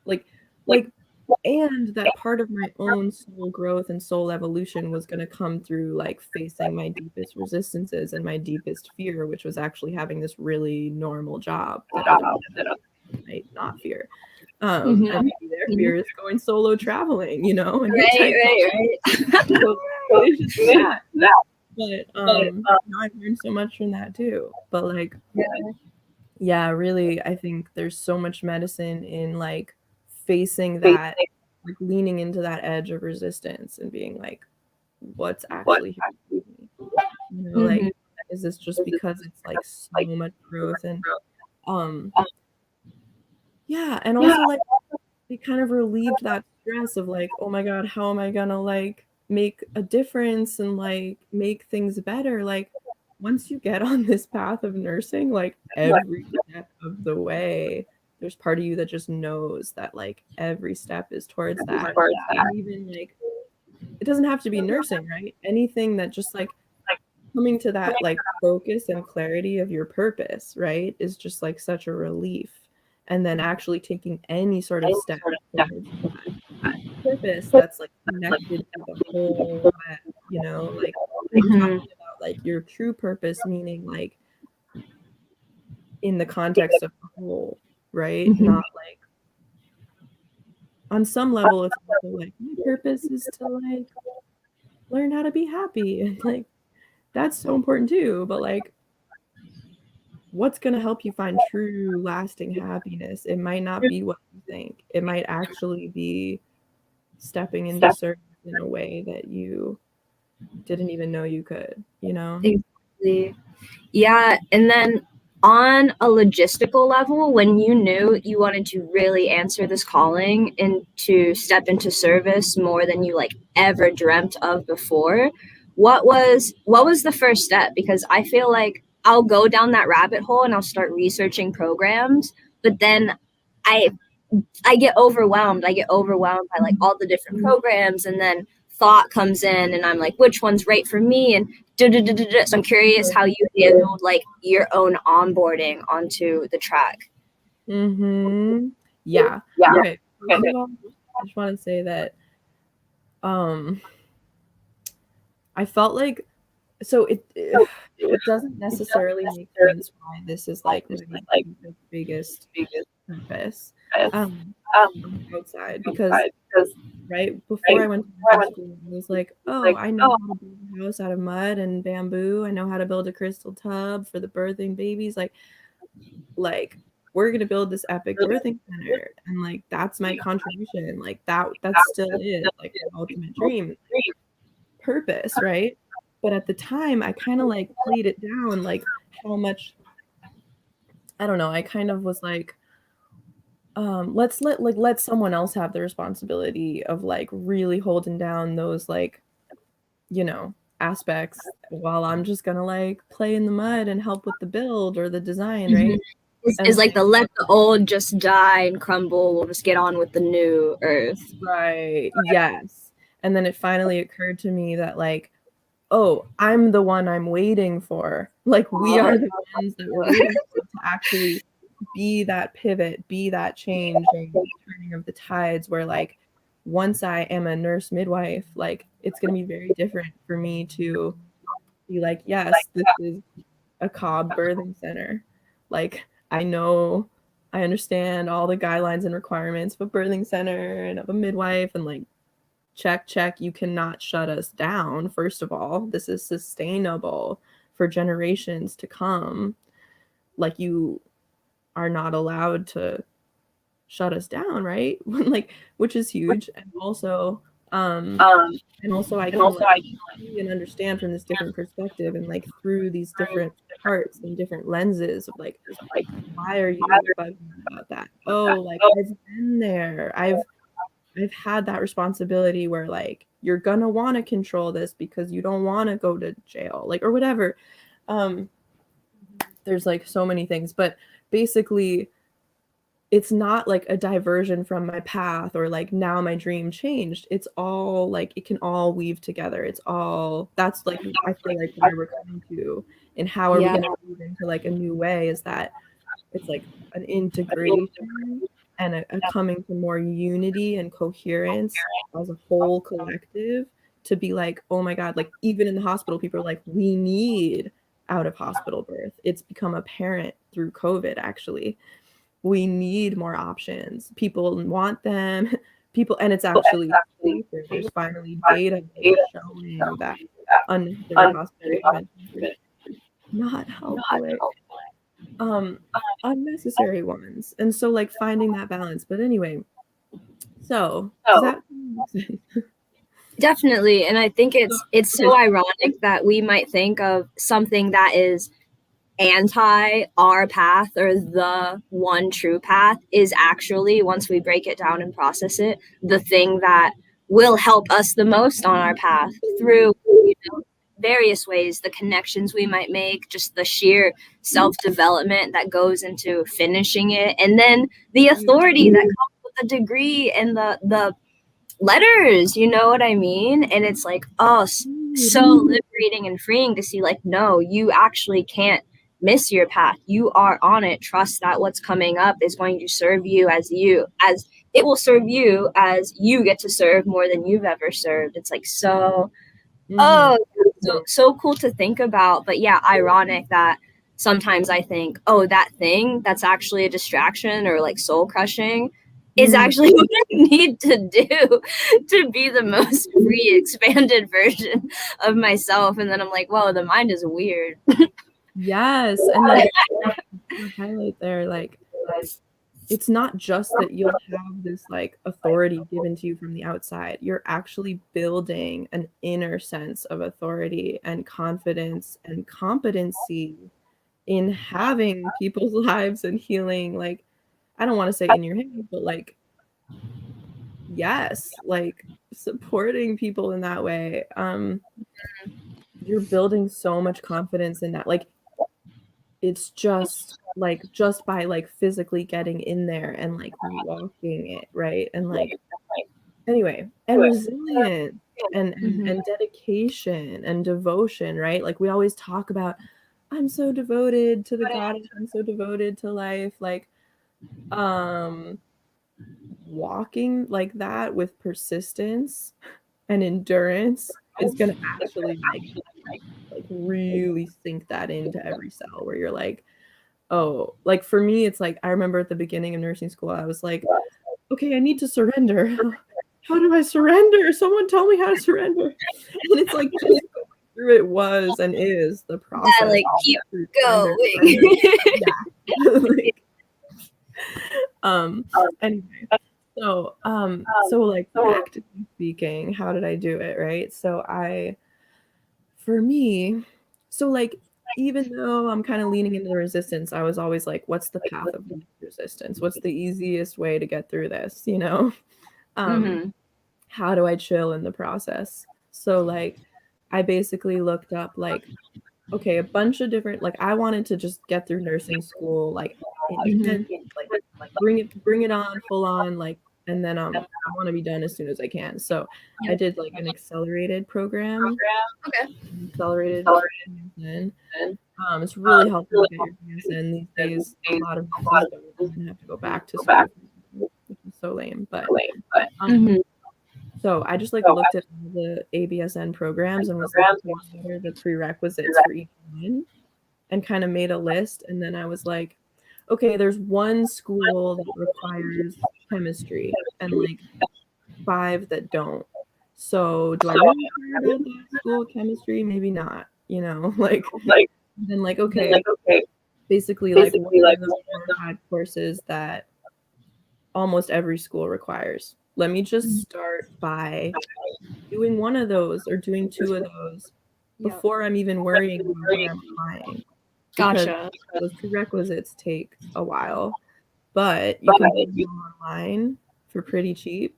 like, and that part of my own soul growth and soul evolution was going to come through like facing my deepest resistances and my deepest fear, which was actually having this really normal job that other people might not fear. And maybe their fear is going solo traveling, and right. So it's just that. But I've learned so much from that too. But like, yeah, really, I think there's so much medicine in like facing that, like leaning into that edge of resistance and being like, what's actually happening? Like, is this just because it's like so much growth and yeah, and also like it kind of relieved that stress of like, oh my God, how am I gonna like make a difference and like make things better? Like once you get on this path of nursing, like every step of the way, there's part of you that just knows that like every step is towards that. And even like it doesn't have to be nursing, right? Anything that just like coming to that like focus and clarity of your purpose, right, is just like such a relief. And then actually taking any sort of step towards that purpose that's like connected to the whole, like we're talking about like your true purpose, meaning like in the context of the whole, right? Not like on some level it's also like my purpose is to like learn how to be happy and like that's so important too, but like what's going to help you find true lasting happiness? It might not be what you think. It might actually be stepping into service in a way that you didn't even know you could, Exactly. Yeah, and then on a logistical level, when you knew you wanted to really answer this calling and to step into service more than you like ever dreamt of before, what was the first step? Because I feel like I'll go down that rabbit hole and I'll start researching programs, but then I I get overwhelmed. I get overwhelmed by like all the different programs, and then thought comes in, and I'm like, which one's right for me? And so I'm curious how you handled like your own onboarding onto the track. Yeah. Okay. First of all, I just want to say that I felt like so it doesn't necessarily make sense why this is like my biggest purpose on the outside, because right before I went to nursing school, I was like, oh, I know how to build a house out of mud and bamboo. I know how to build a crystal tub for the birthing babies. Like we're gonna build this epic birthing center, and like that's my contribution. Like that still is like the ultimate dream, purpose, right? But at the time, I kind of like played it down, like how much. I don't know. I kind of was like, let's let someone else have the responsibility of like really holding down those like aspects, while I'm just gonna like play in the mud and help with the build or the design, right? Is like the let the old just die and crumble, we'll just get on with the new earth. Right. Yes. And then it finally occurred to me that like, oh, I'm the one I'm waiting for. Like we are the ones that we're waiting for to actually be that pivot, be that change and turning of the tides, where like once I am a nurse midwife, like it's going to be very different for me to be like, yes, this is a Cobb birthing center. Like I know, I understand all the guidelines and requirements of a birthing center and of a midwife, and like check, you cannot shut us down. First of all, this is sustainable for generations to come. Like you are not allowed to shut us down, right? Like, which is huge. And also I can like see and understand from this different perspective, and like through these different parts and different lenses of like, why are you bugging about that? Oh, like I've been there. I've had that responsibility where like you're gonna want to control this because you don't want to go to jail, like, or whatever. There's like so many things, but basically it's not like a diversion from my path or like now my dream changed. It's all like it can all weave together. It's all that's like I feel like where we're coming to, and how are we Yeah. going to move into like a new way is that it's like an integration and a coming to more unity and coherence as a whole collective, to be like, oh my God, like even in the hospital, people are like, we need out of hospital birth. It's become apparent through COVID, actually. We need more options. People want them. People, and it's actually safer. There's finally data that is showing that unnecessary hospital interventions are not helpful. Unnecessary ones. And so like finding that balance. But anyway, so does that make sense? Definitely. And I think it's so ironic that we might think of something that is anti our path or the one true path is actually, once we break it down and process it, the thing that will help us the most on our path through, various ways, the connections we might make, just the sheer self-development that goes into finishing it, and then the authority that comes with the degree and the letters, you know what I mean? And it's like, oh, so liberating and freeing to see, like, no, you actually can't miss your path. You are on it. Trust that what's coming up is going to serve you as it will serve you as you get to serve more than you've ever served. It's like so, oh, so cool to think about. But yeah, ironic that sometimes I think, oh, that thing that's actually a distraction or like soul crushing is actually what I need to do to be the most free, expanded version of myself. And then I'm like, whoa, the mind is weird. Yes. And like highlight there, like it's not just that you'll have this like authority given to you from the outside. You're actually building an inner sense of authority and confidence and competency in having people's lives and healing. Like, I don't want to say in your hands, but like, yes, like supporting people in that way. You're building so much confidence in that. Like, it's just by like physically getting in there and like walking it, right? And like anyway, and resilience and dedication and devotion, right? Like we always talk about, I'm so devoted to the goddess, I'm so devoted to life. Like um walking like that with persistence and endurance is gonna actually like really sink that into every cell, where you're like, oh, like for me, it's like I remember at the beginning of nursing school, I was like, okay, I need to surrender. How do I surrender? Someone tell me how to surrender. And it's like just going through it was and is the process. Yeah, like keep going. Yeah. Like, anyway, so like practically speaking, how did I do it, right? For me, so like even though I'm kind of leaning into the resistance, I was always like, what's the path of least resistance? What's the easiest way to get through this, you know? How do I chill in the process? So like I basically looked up like, okay, a bunch of different, like I wanted to just get through nursing school, like intense, like bring it on full on, like, and then I want to be done as soon as I can. So I did like an accelerated program. Okay. Accelerated in. It's really helpful to get your hands in these days. A lot of nurses don't even have to go back to school, which is so lame. But so I just like looked at all the ABSN programs and was like, what are the prerequisites for each one, and kind of made a list. And then I was like, okay, there's one school that requires chemistry and like 5 that don't. So do I really care about that school chemistry? Maybe not, you know, like then like okay, basically like what are the 4 or 5 courses that almost every school requires? Let me just start by doing one of those or doing 2 of those before I'm even worrying about where I'm applying. Because Gotcha. those prerequisites take a while, but you can do them online for pretty cheap.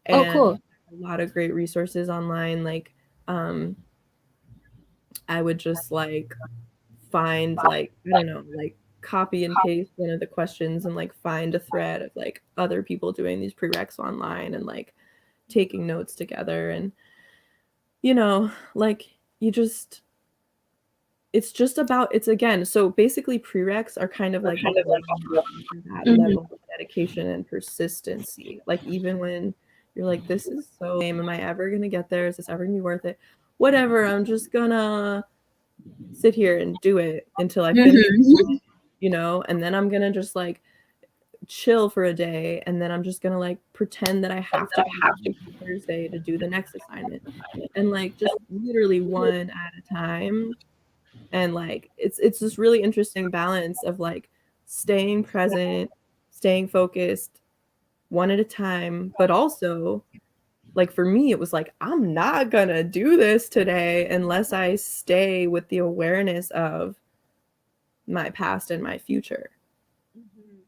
And cool. a lot of great resources online. Like I would just like find like, I don't know, like copy and paste one of the questions and like find a thread of like other people doing these prereqs online and like taking notes together. And like you just, it's just about, it's again, so basically prereqs are kind of like that level of dedication and persistency. Like even when you're like, this is so lame, am I ever gonna get there, is this ever gonna be worth it, whatever, I'm just gonna sit here and do it until I finish it, and then I'm gonna just like chill for a day, and then I'm just gonna like pretend that I have to Thursday to do the next assignment, and like just literally one at a time. And like it's this really interesting balance of like staying present, staying focused one at a time, but also like for me it was like, I'm not gonna do this today unless I stay with the awareness of my past and my future.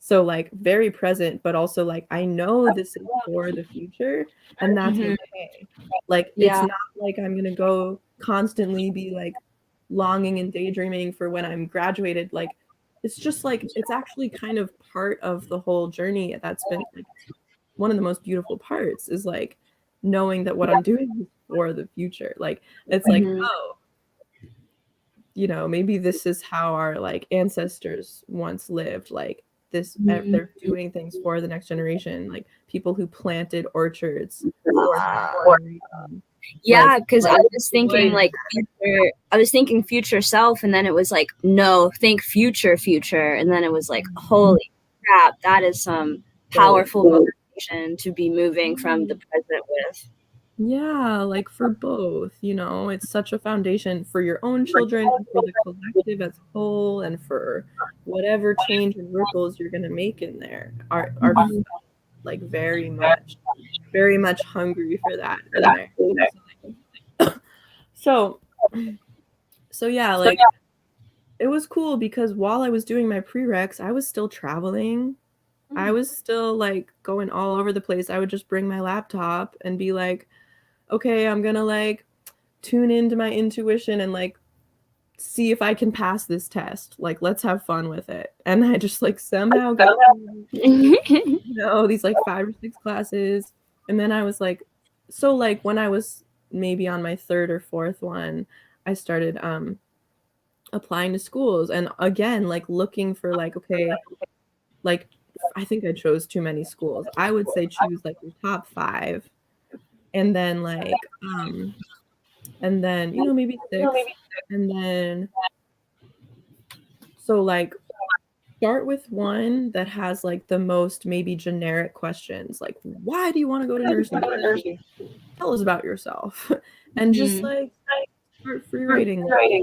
So like very present, but also like I know this is for the future, and that's okay. Like it's not like I'm gonna go constantly be like longing and daydreaming for when I'm graduated. Like it's just like it's actually kind of part of the whole journey. That's been like one of the most beautiful parts, is like knowing that what I'm doing is for the future. Like it's like, oh, maybe this is how our like ancestors once lived. Like this, they're doing things for the next generation, like people who planted orchards for yeah, because I was thinking like future, I was thinking future self, and then it was like, no, think future, and then it was like, holy crap, that is some powerful motivation to be moving from the present with. Yeah, like for both, it's such a foundation for your own children, for the collective as a whole, and for whatever change and ripples you're gonna make in there are like very much hungry for that in there. So yeah, like it was cool because while I was doing my prereqs, I was still traveling. I was still like going all over the place. I would just bring my laptop and be like, okay, I'm gonna like tune into my intuition and like see if I can pass this test. Like, let's have fun with it. And I just like somehow got these like 5 or 6 classes. And then I was like, so like when I was maybe on my 3rd or 4th one, I started applying to schools, and again like looking for like, okay, like I think I chose too many schools. I would say choose like your top 5, and then like and then maybe 6, and then so like start with one that has like the most maybe generic questions, like why do you want to go to nursing? Tell us about yourself. And just like start free writing, like,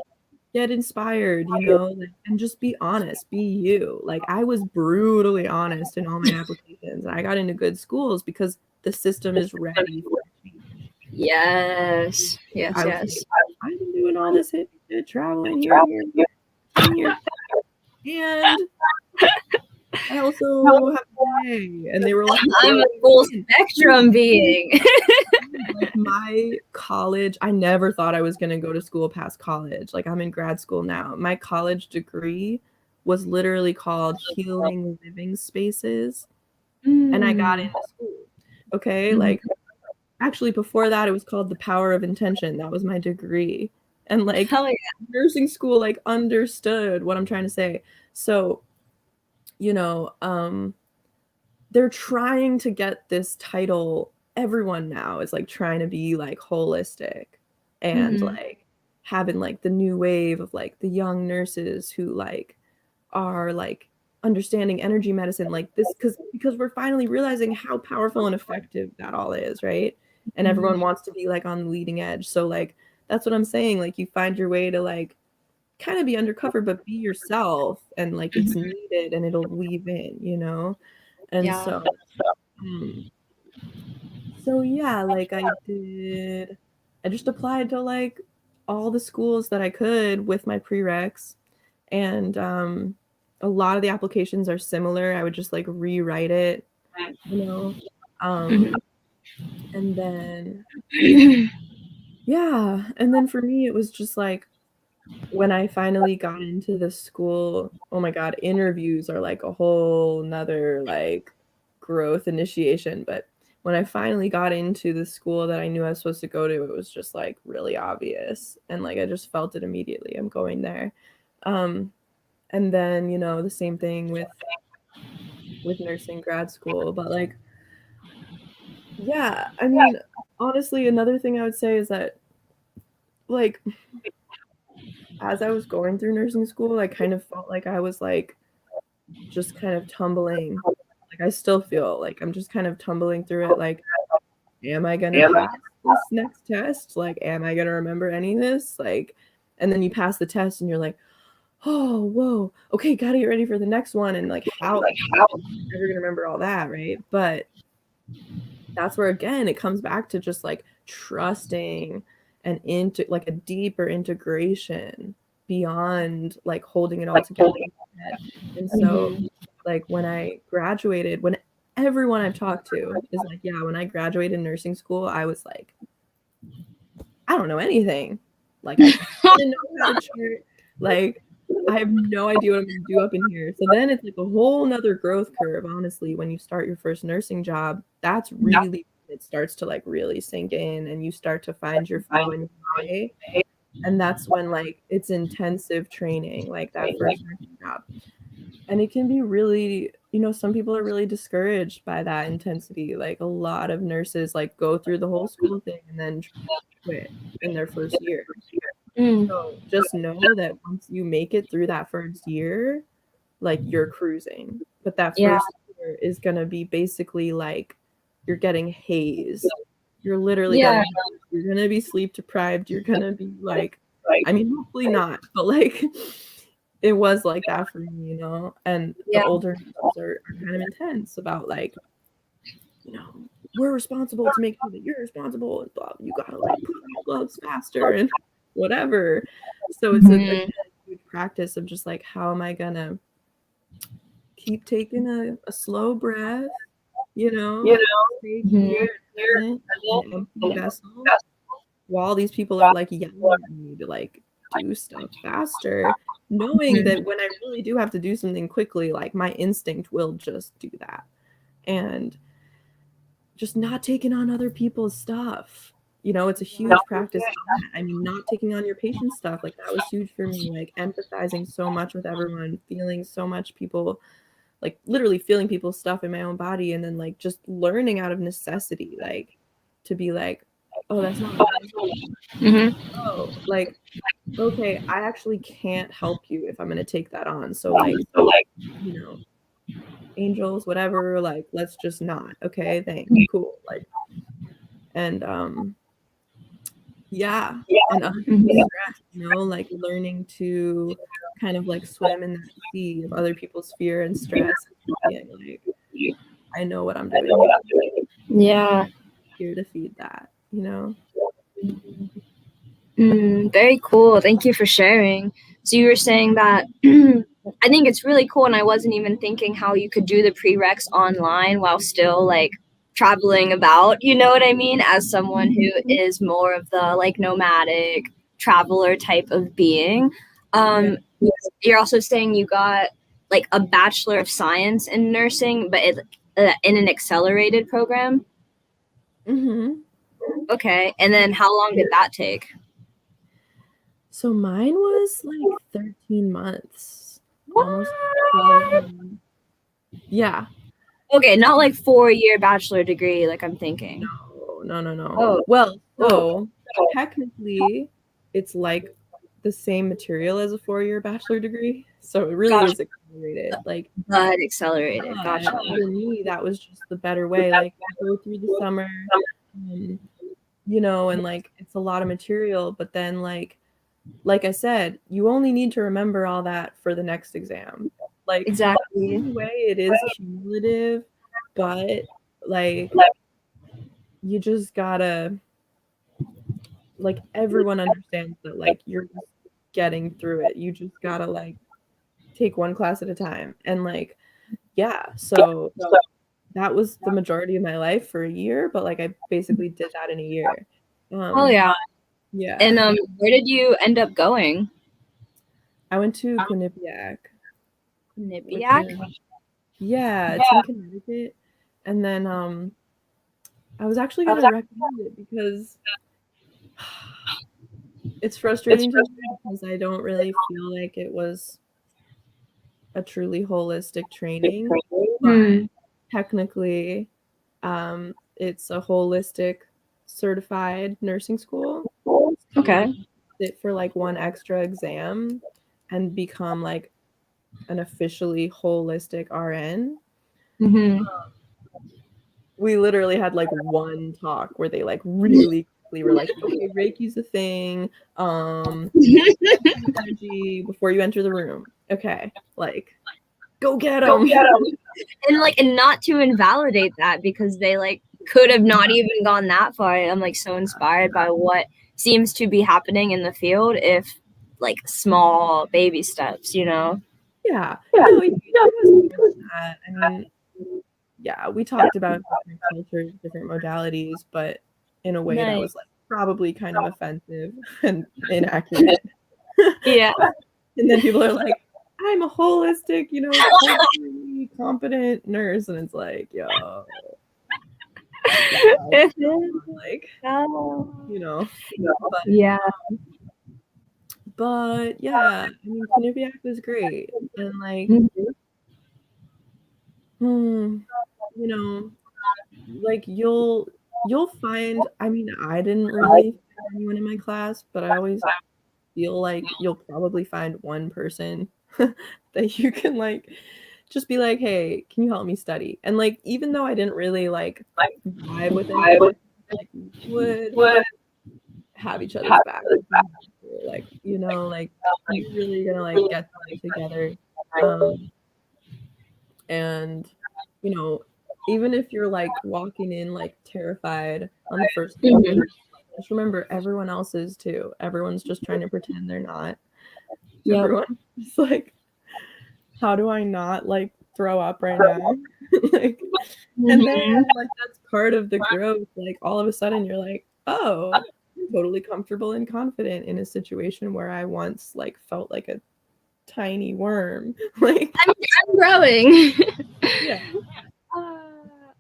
get inspired, and just be honest, be you. Like I was brutally honest in all my applications, and I got into good schools because the system is ready for change. Yes. I've been doing all this hippie traveling here, and I also have a and they were like, I'm a full spectrum being. like my college, I never thought I was going to go to school past college. Like I'm in grad school now. My college degree was literally called Healing Living Spaces, and I got into school. Okay, like actually before that it was called The Power of Intention. That was my degree. And like nursing school like understood what I'm trying to say. So they're trying to get this title. Everyone now is like trying to be like holistic and like having like the new wave of like the young nurses who like are like understanding energy medicine, like this, because we're finally realizing how powerful and effective that all is, right? And everyone wants to be like on the leading edge. So like that's what I'm saying, like you find your way to like kind of be undercover but be yourself, and like it's needed and it'll weave in. And so yeah, like I just applied to like all the schools that I could with my prereqs, and a lot of the applications are similar. I would just like rewrite it, and then yeah, and then for me it was just like when I finally got into the school, oh my God, interviews are like a whole nother like growth initiation. But when I finally got into the school that I knew I was supposed to go to, it was just like really obvious. And like I just felt it immediately. I'm going there. And then, you know, the same thing with nursing grad school. But like, yeah, I mean, honestly, another thing I would say is that like as I was going through nursing school, I kind of felt like I was like just kind of tumbling. Like I still feel like I'm just kind of tumbling through it. Like, am I gonna pass this next test? Like, am I gonna remember any of this? Like, and then you pass the test and you're like, oh, whoa, okay, gotta get ready for the next one. And like, how am I ever gonna remember all that, right? But that's where again it comes back to just like trusting and into like a deeper integration beyond like holding it all together in your head. And so like when I graduated, when everyone I've talked to is like, yeah, when I graduated nursing school, I was like, I don't know anything. Like I didn't know how to chart. Like I have no idea what I'm gonna do up in here. So then it's like a whole nother growth curve, honestly, when you start your first nursing job. That's really it starts to like really sink in and you start to find your flow in your way. And that's when like it's intensive training, like that first nursing job. And it can be really, you know, some people are really discouraged by that intensity. Like a lot of nurses like go through the whole school thing and then quit in their first year. So just know that once you make it through that first year, like you're cruising. But that Yeah. first year is gonna be basically like you're getting hazed. You're literally Yeah. getting hazed. You're gonna be sleep deprived. You're gonna be like, I mean, hopefully not, but like it was like that for me, you know. And the Yeah. older nurses are kind of intense about like, you know, we're responsible to make sure that you're responsible and blah, you gotta like put on your gloves faster and whatever. So it's a huge practice of just like, how am I gonna keep taking a slow breath, you know, stay here present in an empty vessel while these people are like yelling at me to like do stuff faster, knowing that when I really do have to do something quickly, like my instinct will just do that. And just not taking on other people's stuff. You know, it's a huge practice. I mean, not taking on your patient's stuff, like that was huge for me. Like empathizing so much with everyone, feeling so much people, like literally feeling people's stuff in my own body, and then like just learning out of necessity, like to be like, oh, that's not right. Oh, like, okay, I actually can't help you if I'm gonna take that on. So like, you know, angels, whatever, like let's just not. Okay, thanks. Cool. Like and yeah, and other people's stress, you know, like learning to kind of like swim in that sea of other people's fear and stress and being like, I know what I'm doing Yeah. here to feed that, you know. Very cool. Thank you for sharing. So you were saying that I think it's really cool, and I wasn't even thinking how you could do the prereqs online while still like traveling about. You know what I mean? As someone who is more of the like nomadic traveler type of being. You're also saying you got like a Bachelor of Science in nursing, but in an accelerated program. Okay, and then how long did that take? So mine was like 13 months, What? almost 12 months. Yeah. Okay, not like 4-year bachelor degree, like I'm thinking. No. Oh, Well, so technically it's like the same material as a 4-year bachelor degree. So it really gotcha. is accelerated. Like, But accelerated. Gotcha. for me, that was just the better way. Like, I go through the summer, you know, and like it's a lot of material, but then like I said, you only need to remember all that for the next exam. Like, Exactly. in a way, it is cumulative, but like you just gotta like everyone understands that like you're just getting through it. You just gotta like take one class at a time. And like, yeah, so that was the majority of my life for a year, but like I basically did that in a year. Oh yeah. Yeah. And where did you end up going? I went to Quinnipiac. Quinnipiac? Yeah, it's in Connecticut. And then I was actually gonna recommend it because it's frustrating to me because I don't really feel like it was a truly holistic training, but technically, it's a holistic certified nursing school. Okay. Sit for like one extra exam and become like an officially holistic RN. We literally had like one talk where they like really quickly were like, okay, Reiki's a thing. Energy before you enter the room. Okay, like go get them. And not to invalidate that, because they like could have not even gone that far. I'm like so inspired by what seems to be happening in the field, if like small baby steps, you know. Yeah. No, it was more than that. I mean, yeah, we talked about different cultures, different modalities, but in a way that was like probably kind of offensive and inaccurate. Yeah. And then people are like, I'm a holistic, culturally competent nurse. And it's like, yo. Like, but, yeah. But yeah, I mean, Quinnipiac was great. And like, like you'll find, I mean, I didn't really find anyone in my class, but I always feel like you'll probably find one person that you can like just be like, hey, can you help me study? And like, even though I didn't really like vibe with anyone, like would have each other's back. Like, like you're really gonna like get together. And even if you're like walking in like terrified on the first day, just remember everyone else is too. Everyone's just trying to pretend they're not. Everyone is like, how do I not like throw up right now? Like, and then like that's part of the growth. Like all of a sudden you're like, oh, I'm totally comfortable and confident in a situation where I once like felt like a tiny worm. Like I'm growing. Yeah.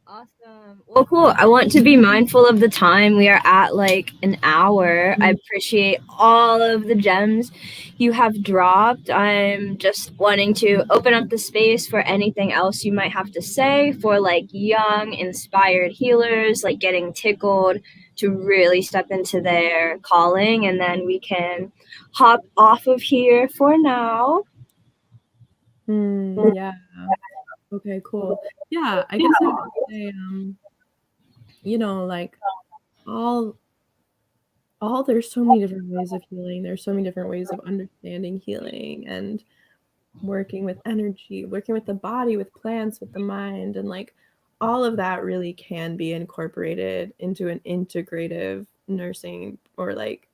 Awesome. Well, cool. I want to be mindful of the time. We are at like an hour. I appreciate all of the gems you have dropped. I'm just wanting to open up the space for anything else you might have to say for like young, inspired healers, like getting tickled to really step into their calling. And then we can hop off of here for now. Yeah. Okay, cool. Yeah, I guess I would say, like all there's so many different ways of healing. There's so many different ways of understanding healing and working with energy, working with the body, with plants, with the mind, and like all of that really can be incorporated into an integrative nursing or like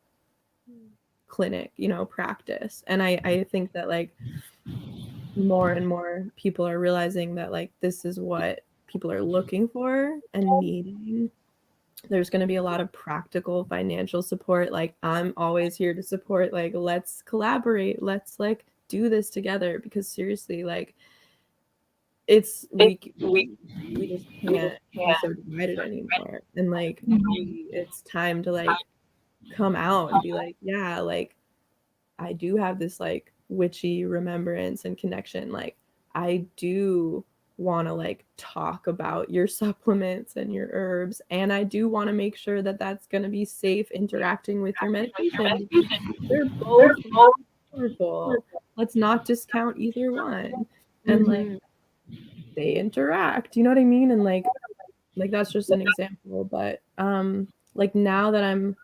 clinic, practice. And I think that like more and more people are realizing that like this is what people are looking for and needing. There's going to be a lot of practical financial support. Like I'm always here to support, like let's collaborate, let's like do this together, because seriously, like it's we just can't be so divided anymore. And like it's time to like come out and be like, yeah, like I do have this like witchy remembrance and connection. Like I do want to like talk about your supplements and your herbs, and I do want to make sure that that's going to be safe interacting with your medication. They're both powerful. Let's not discount either one. And like they interact, you know what I mean? And like that's just an example. But like now that I'm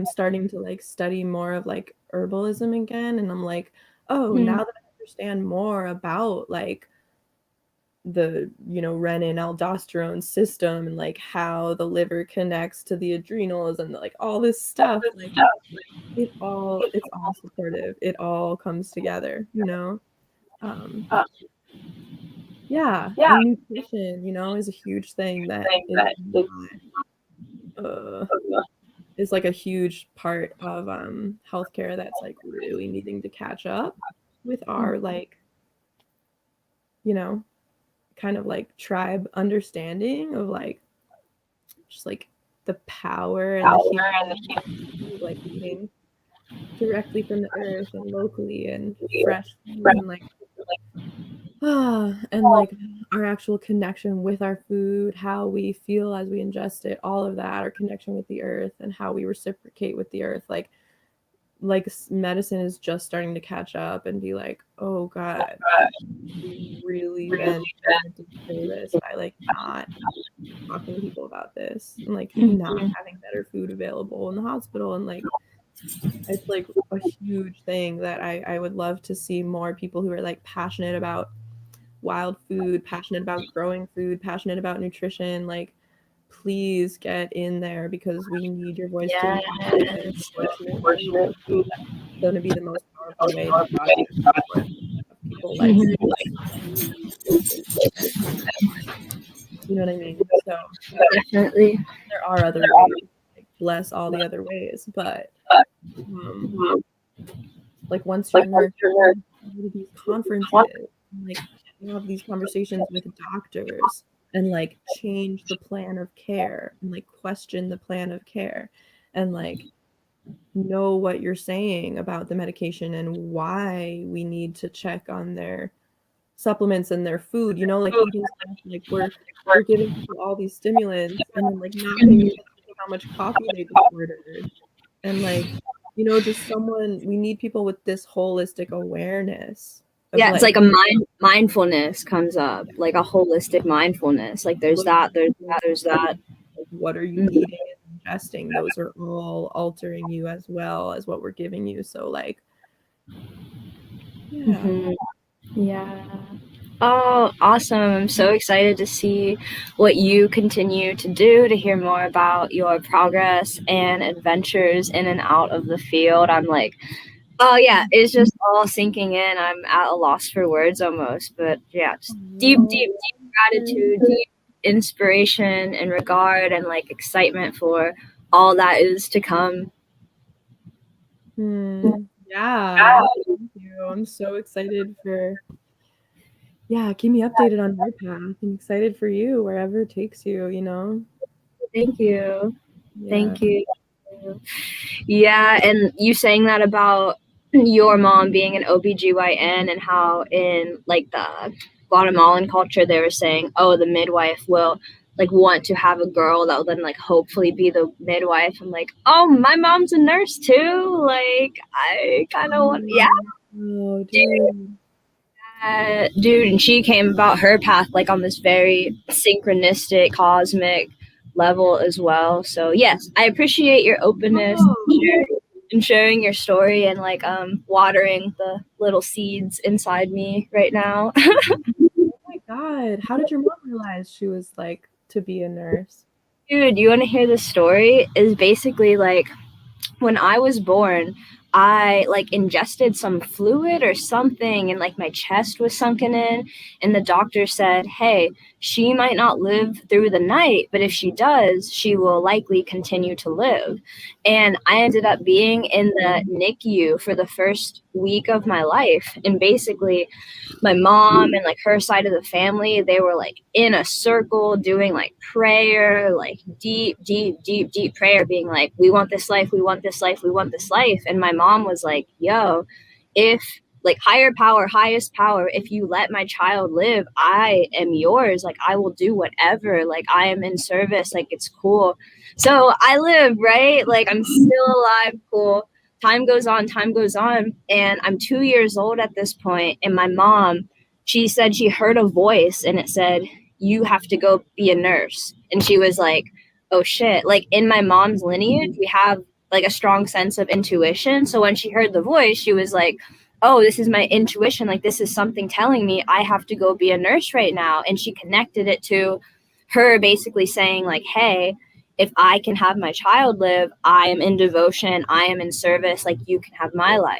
starting to like study more of like herbalism again, and I'm like, oh, now that I understand more about like the renin aldosterone system and like how the liver connects to the adrenals and like all this stuff, like it's all supportive, it all comes together, yeah. And nutrition, is a huge thing that is not is like a huge part of healthcare that's like really needing to catch up with our like, you know, kind of like tribe understanding of like just like the power and the healing, like eating directly from the earth and locally and fresh food and like and like our actual connection with our food, how we feel as we ingest it, all of that, our connection with the earth and how we reciprocate with the earth, like medicine is just starting to catch up and be like, oh god, we've really been trying to destroy this by like not talking to people about this and like not having better food available in the hospital. And like it's like a huge thing that I would love to see more people who are like passionate about wild food, passionate about growing food, passionate about nutrition, like please get in there because we need your voice to be heard. Unfortunately, it's going to be the most powerful way to broadcast support of people like you know what I mean? So Definitely. there are other ways, like, bless all the other ways, but like once you're nurtured, go to these conferences, and, like have these conversations with doctors and like change the plan of care and like question the plan of care and like know what you're saying about the medication and why we need to check on their supplements and their food, you know, like eating stuff, like we're giving people all these stimulants and then like not paying attention to how much coffee they just ordered. And like, you know, just someone, we need people with this holistic awareness. Yeah, it's like a mindfulness comes up, like a holistic mindfulness. Like there's that. What are you eating and ingesting? Those are all altering you as well as what we're giving you. So like, yeah. Yeah. Oh, awesome. I'm so excited to see what you continue to do, to hear more about your progress and adventures in and out of the field. I'm like, oh yeah, it's just all sinking in. I'm at a loss for words almost, but yeah, just deep gratitude, deep inspiration and regard and like excitement for all that is to come. Yeah, thank you. I'm so excited for, keep me updated on your path. I'm excited for you, wherever it takes you, you know? Thank you. Yeah. Thank you. Yeah, and you saying that about your mom being an OBGYN and how in like the Guatemalan culture they were saying, oh, the midwife will like want to have a girl that will then like hopefully be the midwife. I'm like, oh, my mom's a nurse too. Like I kind of want, yeah. Oh, dude. Dude, and she came about her path like on this very synchronistic, cosmic level as well. So yes, I appreciate your openness and sharing your story and like watering the little seeds inside me right now. Oh my god, how did your mom realize she was like to be a nurse? Dude, you want to hear the story? Is basically like when I was born, I like ingested some fluid or something and like my chest was sunken in and the doctor said, "Hey, she might not live through the night, but if she does, she will likely continue to live." And I ended up being in the NICU for the first week of my life, and basically my mom and like her side of the family, they were like in a circle doing like prayer, like deep prayer, being like, we want this life, we want this life, we want this life. And my mom was like, yo, if like higher power, highest power, if you let my child live, I am yours. Like I will do whatever. Like I am in service. Like it's cool. So I live, right? Like I'm still alive. Cool. Time goes on, and I'm 2 years old at this point, and my mom, she said she heard a voice and it said, you have to go be a nurse. And she was like, oh shit. Like in my mom's lineage, we have like a strong sense of intuition. So when she heard the voice, she was like, oh, this is my intuition. Like this is something telling me I have to go be a nurse right now. And she connected it to her basically saying like, hey, if I can have my child live, I am in devotion, I am in service, like you can have my life.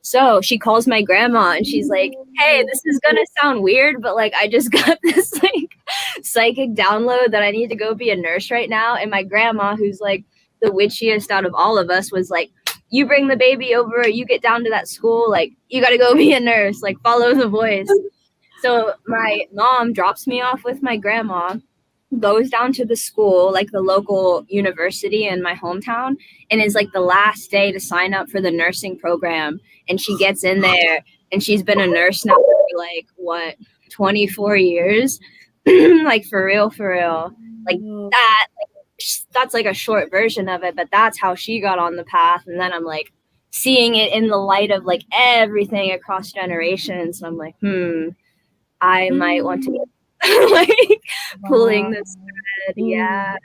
So she calls my grandma and she's like, hey, this is gonna sound weird, but like I just got this like psychic download that I need to go be a nurse right now. And my grandma, who's like the witchiest out of all of us was like, you bring the baby over, you get down to that school, like, you got to go be a nurse, like, follow the voice. So my mom drops me off with my grandma, goes down to the school, like the local university in my hometown, and is like the last day to sign up for the nursing program. And she gets in there, and she's been a nurse now for like, what, 24 years? Like, for real, for real. Like, that's like a short version of it, but that's how she got on the path. And then I'm like seeing it in the light of like everything across generations. And I'm like, I might want to like pulling this thread. Yeah.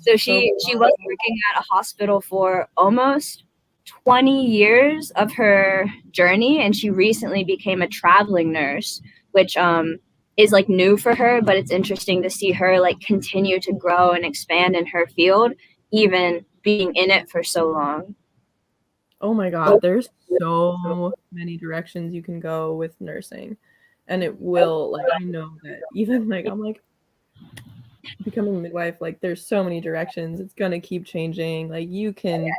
So she was working at a hospital for almost 20 years of her journey, and she recently became a traveling nurse, which is like new for her, but it's interesting to see her like continue to grow and expand in her field, even being in it for so long. Oh my God, there's so many directions you can go with nursing. And it will, like, I know that even like, I'm like, becoming a midwife, like, there's so many directions. It's gonna keep changing. Like, you can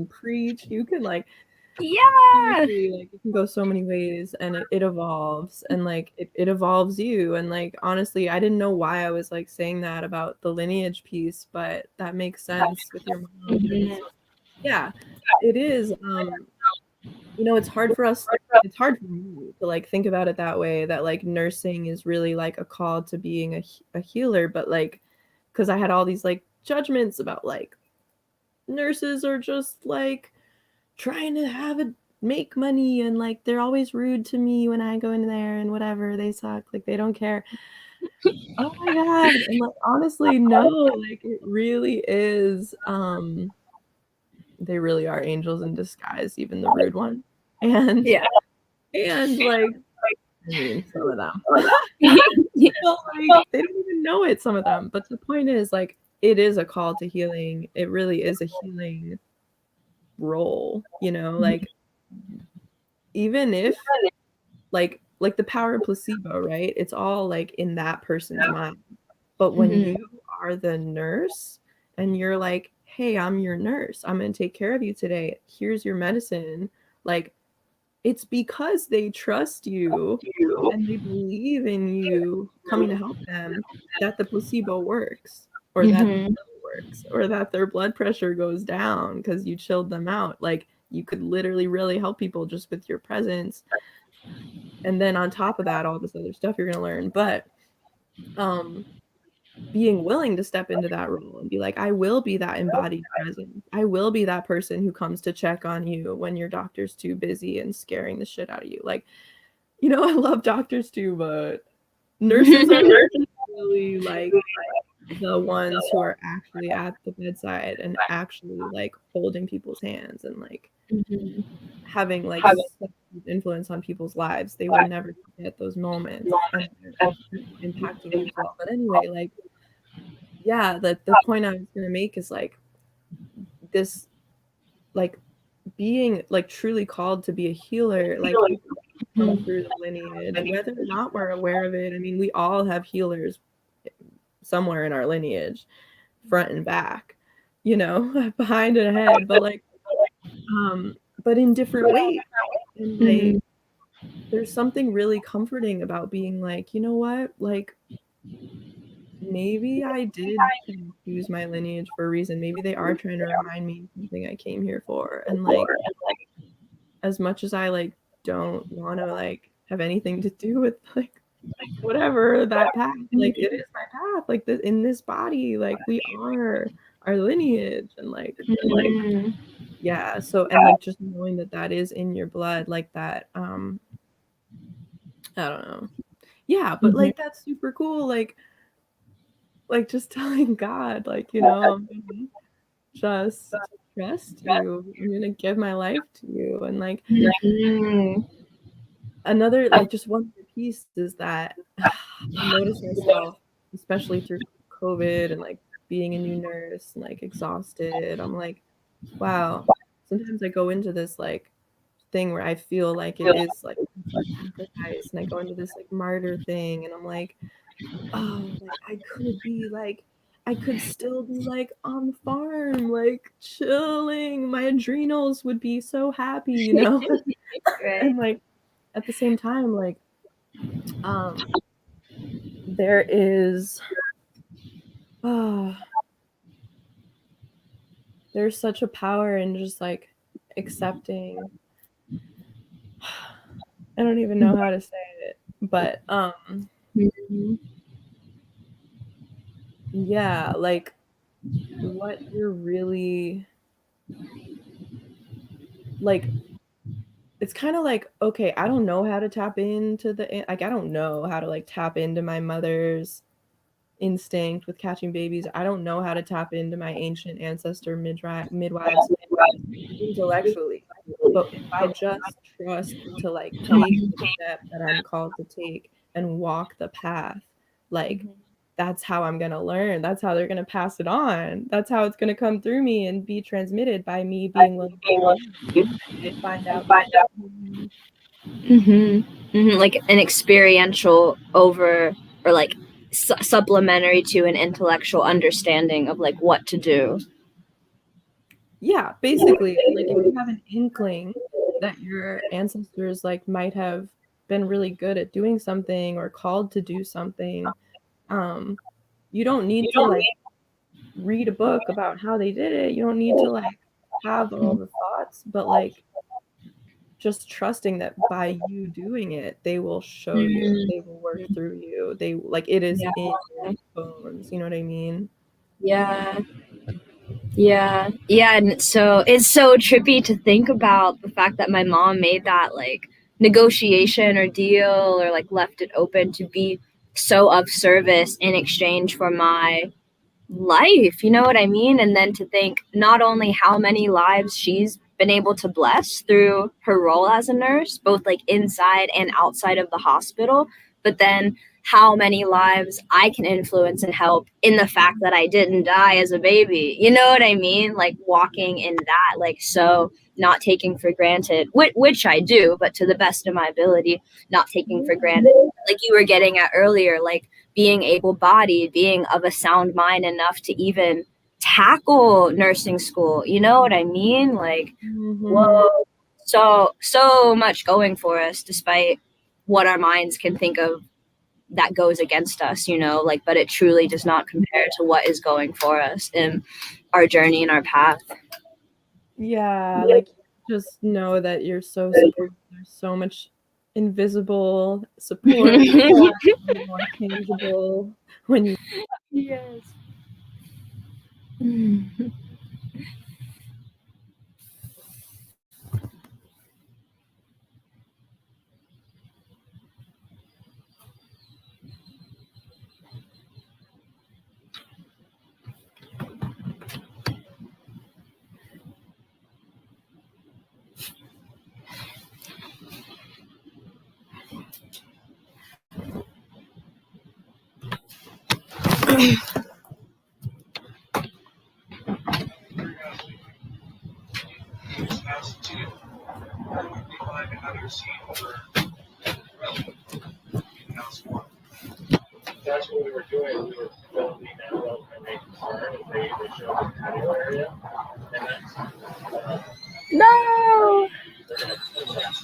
preach, you can like, seriously, like, it can go so many ways, and it evolves, and like it evolves you. And like, honestly, I didn't know why I was like saying that about the lineage piece, but that makes sense with your mom. Yeah, it is. It's hard for us. It's hard for me to like think about it that way, that like nursing is really like a call to being a healer. But like, because I had all these like judgments about like nurses are just like trying to make money, and like they're always rude to me when I go in there and whatever, they suck, like they don't care. Oh my God. And like, honestly, no, like it really is. They really are angels in disguise, even the rude one. And like, I mean, some of them. Well, like, they don't even know it, some of them. But the point is, like, it is a call to healing. It really is a healing role, like, even if like the power of placebo, right? It's all like in that person's mind. But when you are the nurse and you're like, hey, I'm your nurse, I'm going to take care of you today, here's your medicine, like, it's because they trust you and they believe in you coming to help them that the placebo works, or that the pill works, or that their blood pressure goes down because you chilled them out. Like, you could literally really help people just with your presence. And then on top of that, all this other stuff you're going to learn. But being willing to step into that role and be like, I will be that embodied presence. I will be that person who comes to check on you when your doctor's too busy and scaring the shit out of you. Like, I love doctors too, but nurses are really like the ones who are actually at the bedside and actually like holding people's hands and like having like such influence on people's lives. They will never forget those moments, and impacting you as well. But anyway, like, yeah, the point I was gonna make is like this, like, being like truly called to be a healer, like, come through the lineage, whether or not we're aware of it. I mean, we all have healers somewhere in our lineage, front and back, behind and ahead, but like, but in different ways. And like, there's something really comforting about being like, you know what, like, maybe I did choose my lineage for a reason. Maybe they are trying to remind me something I came here for. And like, as much as I like don't want to like have anything to do with like whatever that path, like, it is my path, like, this in this body, like, we are our lineage. And like, yeah, so, and like, just knowing that that is in your blood, like that, I don't know, yeah, but like, that's super cool. Like just telling God, like, I'm gonna just trust you, I'm gonna give my life to you. And like, another, like, just one more piece is that I notice myself, especially through COVID and like being a new nurse and like exhausted, I'm like, wow, sometimes I go into this like thing where I feel like it is like sacrifice, and I go into this like martyr thing, and I'm like, oh, like, I could be like I could still be like on the farm, like chilling. My adrenals would be so happy, you know? Right. And like at the same time, like there is there's such a power in just like accepting. I don't even know how to say it, but Mhm. yeah, like what you're really like. It's kind of like, okay, I don't know how to tap into like I don't know how to like tap into my mother's instinct with catching babies. I don't know how to tap into my ancient ancestor midwives intellectually. But if I just trust to like take the step that I'm called to take and walk the path, like that's how I'm going to learn. That's how they're going to pass it on. That's how it's going to come through me and be transmitted by me being willing to find out the truth. Like an experiential over, or like supplementary to an intellectual understanding of like what to do. Yeah, basically, like if you have an inkling that your ancestors like might have been really good at doing something or called to do something, you don't need to like read a book about how they did it. You don't need to like have all the thoughts, but like just trusting that by you doing it, they will show you, they will work through you. They like it is Yeah. in your bones. You know what I mean? Yeah. Yeah. Yeah. And so it's so trippy to think about the fact that my mom made that like negotiation or deal, or like left it open to be so of service in exchange for my life, you know what I mean? And then to think not only how many lives she's been able to bless through her role as a nurse, both like inside and outside of the hospital, but then how many lives I can influence and help in the fact that I didn't die as a baby. You know what I mean? Like walking in that, like, so not taking for granted, which I do, but to the best of my ability, not taking for granted, like you were getting at earlier, like being able-bodied, being of a sound mind enough to even tackle nursing school. You know what I mean? Like, Mm-hmm. whoa, so much going for us, despite what our minds can think of that goes against us, you know, like, but it truly does not compare to what is going for us in our journey and our path. Yeah, like just know that you're so supported. There's so much invisible support, more tangible when you. Yes. That's what we were doing. We were filming that alchemy car, and they showed the patio area, and that's No. they're gonna